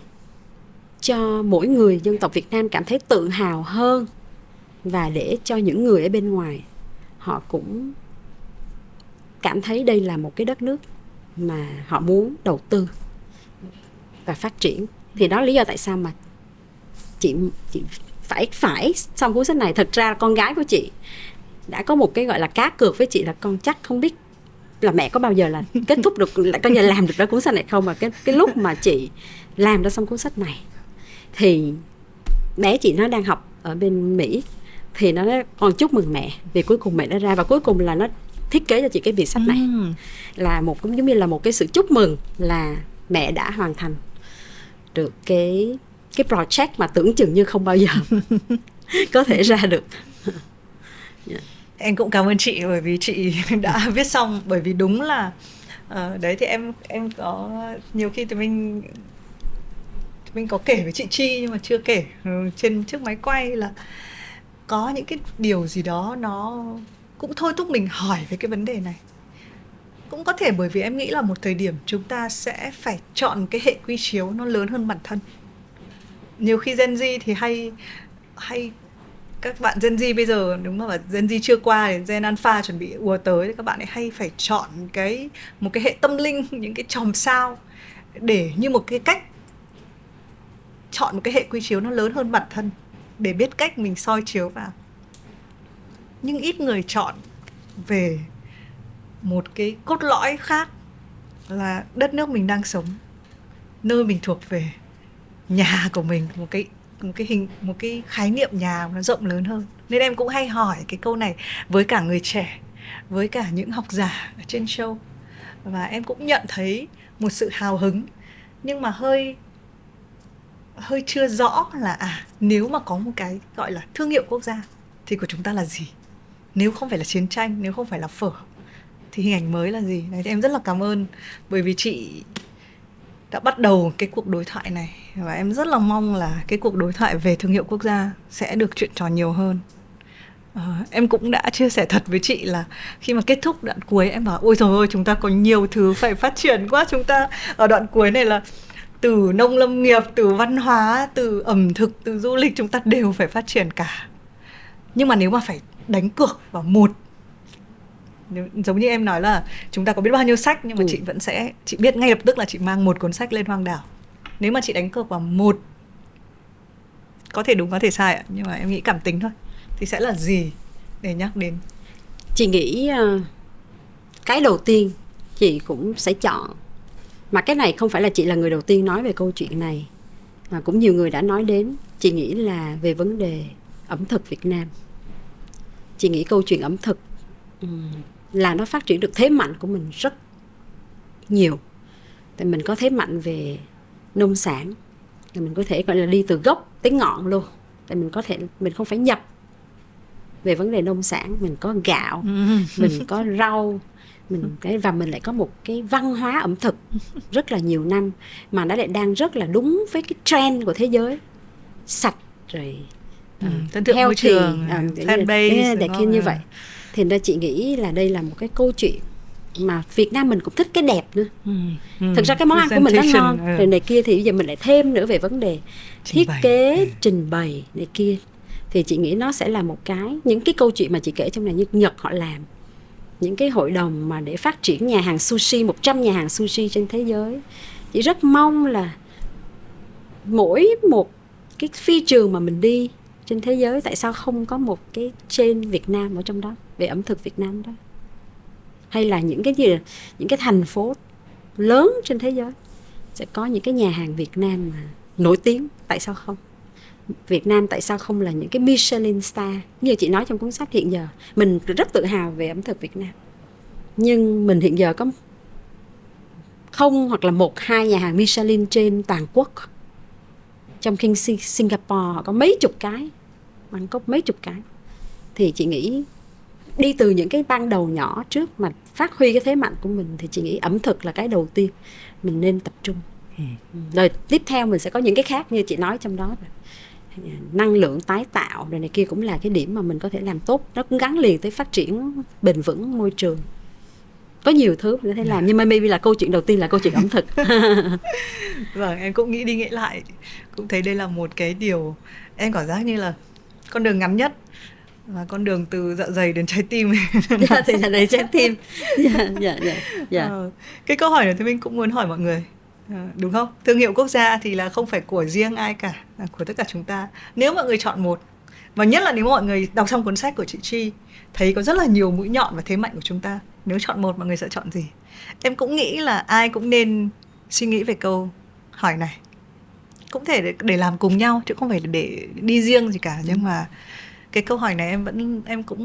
cho mỗi người dân tộc Việt Nam cảm thấy tự hào hơn, và để cho những người ở bên ngoài họ cũng cảm thấy đây là một cái đất nước mà họ muốn đầu tư và phát triển. Thì đó là lý do tại sao mà chị phải xong cuốn sách này. Thật ra con gái của chị đã có một cái gọi là cá cược với chị, là con chắc không biết là mẹ có bao giờ là kết thúc được, là có giờ làm được ra cuốn sách này không. Mà cái lúc mà chị làm ra xong cuốn sách này thì bé chị nó đang học ở bên Mỹ, thì nó nói con chúc mừng mẹ vì cuối cùng mẹ đã ra. Và cuối cùng là nó thiết kế cho chị cái biệt sách này là một cũng giống như là một cái sự chúc mừng là mẹ đã hoàn thành được cái project mà tưởng chừng như không bao giờ có thể ra được. Em cũng cảm ơn chị bởi vì chị đã viết xong. Bởi vì đúng là đấy thì em có nhiều khi thì mình có kể với chị Chi nhưng mà chưa kể trên trước máy quay, là có những cái điều gì đó nó cũng thôi thúc mình hỏi về cái vấn đề này. Cũng có thể bởi vì em nghĩ là một thời điểm chúng ta sẽ phải chọn cái hệ quy chiếu nó lớn hơn bản thân. Nhiều khi Gen Z thì hay các bạn Gen Z bây giờ, đúng mà Gen Z chưa qua thì Gen Alpha chuẩn bị ùa tới, thì các bạn ấy hay phải chọn một cái hệ tâm linh, những cái chòm sao để như một cái cách chọn một cái hệ quy chiếu nó lớn hơn bản thân để biết cách mình soi chiếu vào. Nhưng ít người chọn về một cái cốt lõi khác, là đất nước mình đang sống, nơi mình thuộc về, nhà của mình, một cái khái niệm nhà nó rộng lớn hơn. Nên em cũng hay hỏi cái câu này với cả người trẻ, với cả những học giả ở trên show, và em cũng nhận thấy một sự hào hứng, nhưng mà hơi chưa rõ là nếu mà có một cái gọi là thương hiệu quốc gia thì của chúng ta là gì? Nếu không phải là chiến tranh, nếu không phải là phở thì hình ảnh mới là gì? Đấy, em rất là cảm ơn bởi vì chị đã bắt đầu cái cuộc đối thoại này, và em rất là mong là cái cuộc đối thoại về thương hiệu quốc gia sẽ được chuyện trò nhiều hơn. Em cũng đã chia sẻ thật với chị là khi mà kết thúc đoạn cuối em bảo ôi trời ơi, chúng ta có nhiều thứ phải phát triển quá. Chúng ta ở đoạn cuối này là từ nông lâm nghiệp, từ văn hóa, từ ẩm thực, từ du lịch, chúng ta đều phải phát triển cả. Nhưng mà nếu mà phải đánh cược vào một, giống như em nói là chúng ta có biết bao nhiêu sách, nhưng mà chị biết ngay lập tức là chị mang một cuốn sách lên hoang đảo. Nếu mà chị đánh cược vào một, có thể đúng có thể sai ạ, nhưng mà em nghĩ cảm tính thôi, thì sẽ là gì để nhắc đến? Chị nghĩ cái đầu tiên chị cũng sẽ chọn, mà cái này không phải là chị là người đầu tiên nói về câu chuyện này, mà cũng nhiều người đã nói đến. Chị nghĩ là về vấn đề ẩm thực Việt Nam. Chị nghĩ câu chuyện ẩm thực là nó phát triển được thế mạnh của mình rất nhiều. Tại mình có thế mạnh về nông sản, mình có thể gọi là đi từ gốc tới ngọn luôn. Tại mình không phải nhập về vấn đề nông sản, mình có gạo, mình có rau, và mình lại có một cái văn hóa ẩm thực rất là nhiều năm, mà nó lại đang rất là đúng với cái trend của thế giới, sạch rồi healthy, để kia như vậy. Thì ra chị nghĩ là đây là một cái câu chuyện mà Việt Nam mình cũng thích cái đẹp nữa. Thực ra cái món ăn của mình nó ngon rồi này kia, thì bây giờ mình lại thêm nữa về vấn đề thiết kế, trình bày này kia. Thì chị nghĩ nó sẽ là một cái, những cái câu chuyện mà chị kể trong này như Nhật họ làm, những cái hội đồng mà để phát triển nhà hàng sushi, 100 nhà hàng sushi trên thế giới. Chị rất mong là mỗi một cái phi trường mà mình đi trên thế giới, tại sao không có một cái chain Việt Nam ở trong đó, về ẩm thực Việt Nam đó. Hay là những cái gì, những cái thành phố lớn trên thế giới sẽ có những cái nhà hàng Việt Nam mà nổi tiếng, tại sao không? Việt Nam tại sao không là những cái Michelin star? Như chị nói trong cuốn sách, hiện giờ mình rất tự hào về ẩm thực Việt Nam, nhưng mình hiện giờ có không hoặc là 1-2 nhà hàng Michelin trên toàn quốc. Trong khi Singapore họ có mấy chục cái, Bangkok mấy chục cái. Thì chị nghĩ đi từ những cái ban đầu nhỏ trước mà phát huy cái thế mạnh của mình, thì chị nghĩ ẩm thực là cái đầu tiên mình nên tập trung. Rồi tiếp theo mình sẽ có những cái khác như chị nói trong đó. Năng lượng tái tạo rồi này kia cũng là cái điểm mà mình có thể làm tốt. Nó cũng gắn liền tới phát triển bền vững môi trường. Có nhiều thứ mình có thể làm, nhưng mà maybe là câu chuyện đầu tiên là câu chuyện ẩm thực. Vâng, em cũng nghĩ đi nghĩ lại, cũng thấy đây là một cái điều em cảm giác như là con đường ngắn nhất, và con đường từ dạ dày đến trái tim. Thì là đấy, trái tim. Cái câu hỏi này thì mình cũng muốn hỏi mọi người, đúng không? Thương hiệu quốc gia thì là không phải của riêng ai cả, là của tất cả chúng ta. Nếu mọi người chọn một, và nhất là nếu mọi người đọc xong cuốn sách của chị Chi, thấy có rất là nhiều mũi nhọn và thế mạnh của chúng ta, nếu chọn một mọi người sẽ chọn gì? Em cũng nghĩ là ai cũng nên suy nghĩ về câu hỏi này. Cũng thể để làm cùng nhau, chứ không phải để đi riêng gì cả. Nhưng mà cái câu hỏi này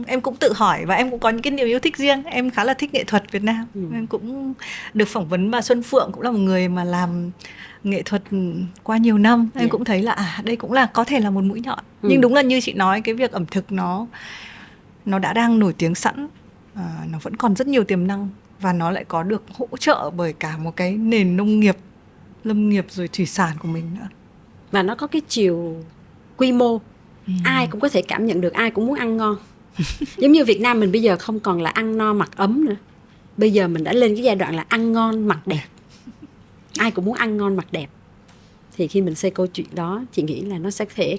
em cũng tự hỏi, và em cũng có những cái niềm yêu thích riêng. Em khá là thích nghệ thuật Việt Nam. Em cũng được phỏng vấn bà Xuân Phượng, cũng là một người mà làm nghệ thuật qua nhiều năm. Em cũng thấy là đây cũng là có thể là một mũi nhọn. Nhưng đúng là như chị nói, cái việc ẩm thực nó đã đang nổi tiếng sẵn, nó vẫn còn rất nhiều tiềm năng, và nó lại có được hỗ trợ bởi cả một cái nền nông nghiệp, lâm nghiệp rồi thủy sản của mình nữa. Và nó có cái chiều quy mô, ai cũng có thể cảm nhận được, ai cũng muốn ăn ngon. Giống như Việt Nam mình bây giờ không còn là ăn no mặc ấm nữa, bây giờ mình đã lên cái giai đoạn là ăn ngon mặc đẹp. Ai cũng muốn ăn ngon mặc đẹp. Thì khi mình xây câu chuyện đó, chị nghĩ là nó sẽ thể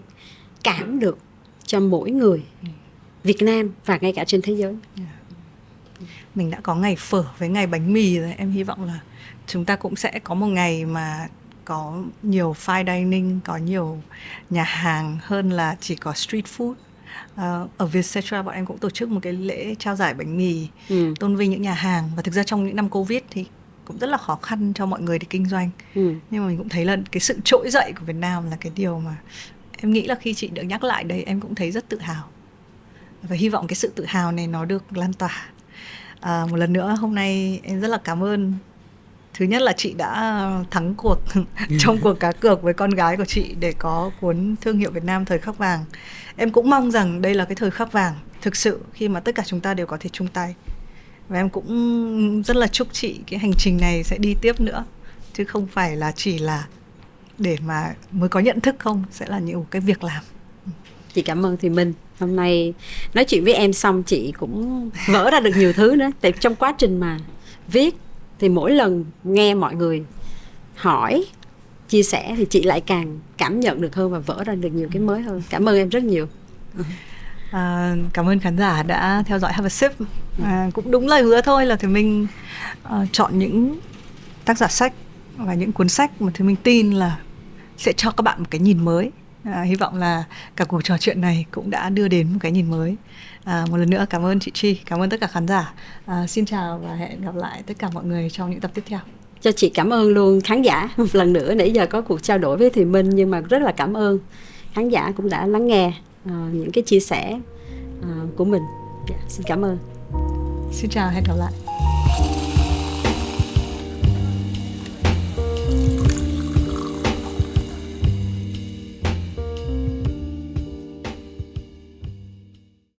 cảm được cho mỗi người Việt Nam và ngay cả trên thế giới. Mình đã có ngày phở với ngày bánh mì rồi. Em hy vọng là chúng ta cũng sẽ có một ngày mà có nhiều fine dining, có nhiều nhà hàng hơn là chỉ có street food. Ở Vietcetera bọn em cũng tổ chức một cái lễ trao giải bánh mì, tôn vinh những nhà hàng. Và thực ra trong những năm Covid thì cũng rất là khó khăn cho mọi người để kinh doanh. Nhưng mà mình cũng thấy là cái sự trỗi dậy của Việt Nam là cái điều mà em nghĩ là khi chị được nhắc lại đây, em cũng thấy rất tự hào. Và hy vọng cái sự tự hào này nó được lan tỏa. Một lần nữa hôm nay em rất là cảm ơn. Thứ nhất là chị đã thắng cuộc trong cuộc cá cược với con gái của chị để có cuốn Thương hiệu Việt Nam thời khắc vàng. Em cũng mong rằng đây là cái thời khắc vàng thực sự, khi mà tất cả chúng ta đều có thể chung tay. Và em cũng rất là chúc chị cái hành trình này sẽ đi tiếp nữa, chứ không phải là chỉ là để mà mới có nhận thức không, sẽ là nhiều cái việc làm. Chị cảm ơn Thùy Minh. Hôm nay nói chuyện với em xong chị cũng vỡ ra được nhiều thứ nữa. Tại trong quá trình mà viết thì mỗi lần nghe mọi người hỏi, chia sẻ thì chị lại càng cảm nhận được hơn và vỡ ra được nhiều cái mới hơn. Cảm ơn em rất nhiều. Cảm ơn khán giả đã theo dõi Have a Sip. Cũng đúng lời hứa thôi, là Thùy Minh chọn những tác giả sách và những cuốn sách mà Thùy Minh tin là sẽ cho các bạn một cái nhìn mới. Hy vọng là cả cuộc trò chuyện này cũng đã đưa đến một cái nhìn mới. Một lần nữa cảm ơn chị Chi, cảm ơn tất cả khán giả. Xin chào và hẹn gặp lại tất cả mọi người trong những tập tiếp theo. Cho chị cảm ơn luôn khán giả một lần nữa. Nãy giờ có cuộc trao đổi với Thùy Minh, nhưng mà rất là cảm ơn khán giả cũng đã lắng nghe những cái chia sẻ của mình. Xin cảm ơn. Xin chào, hẹn gặp lại.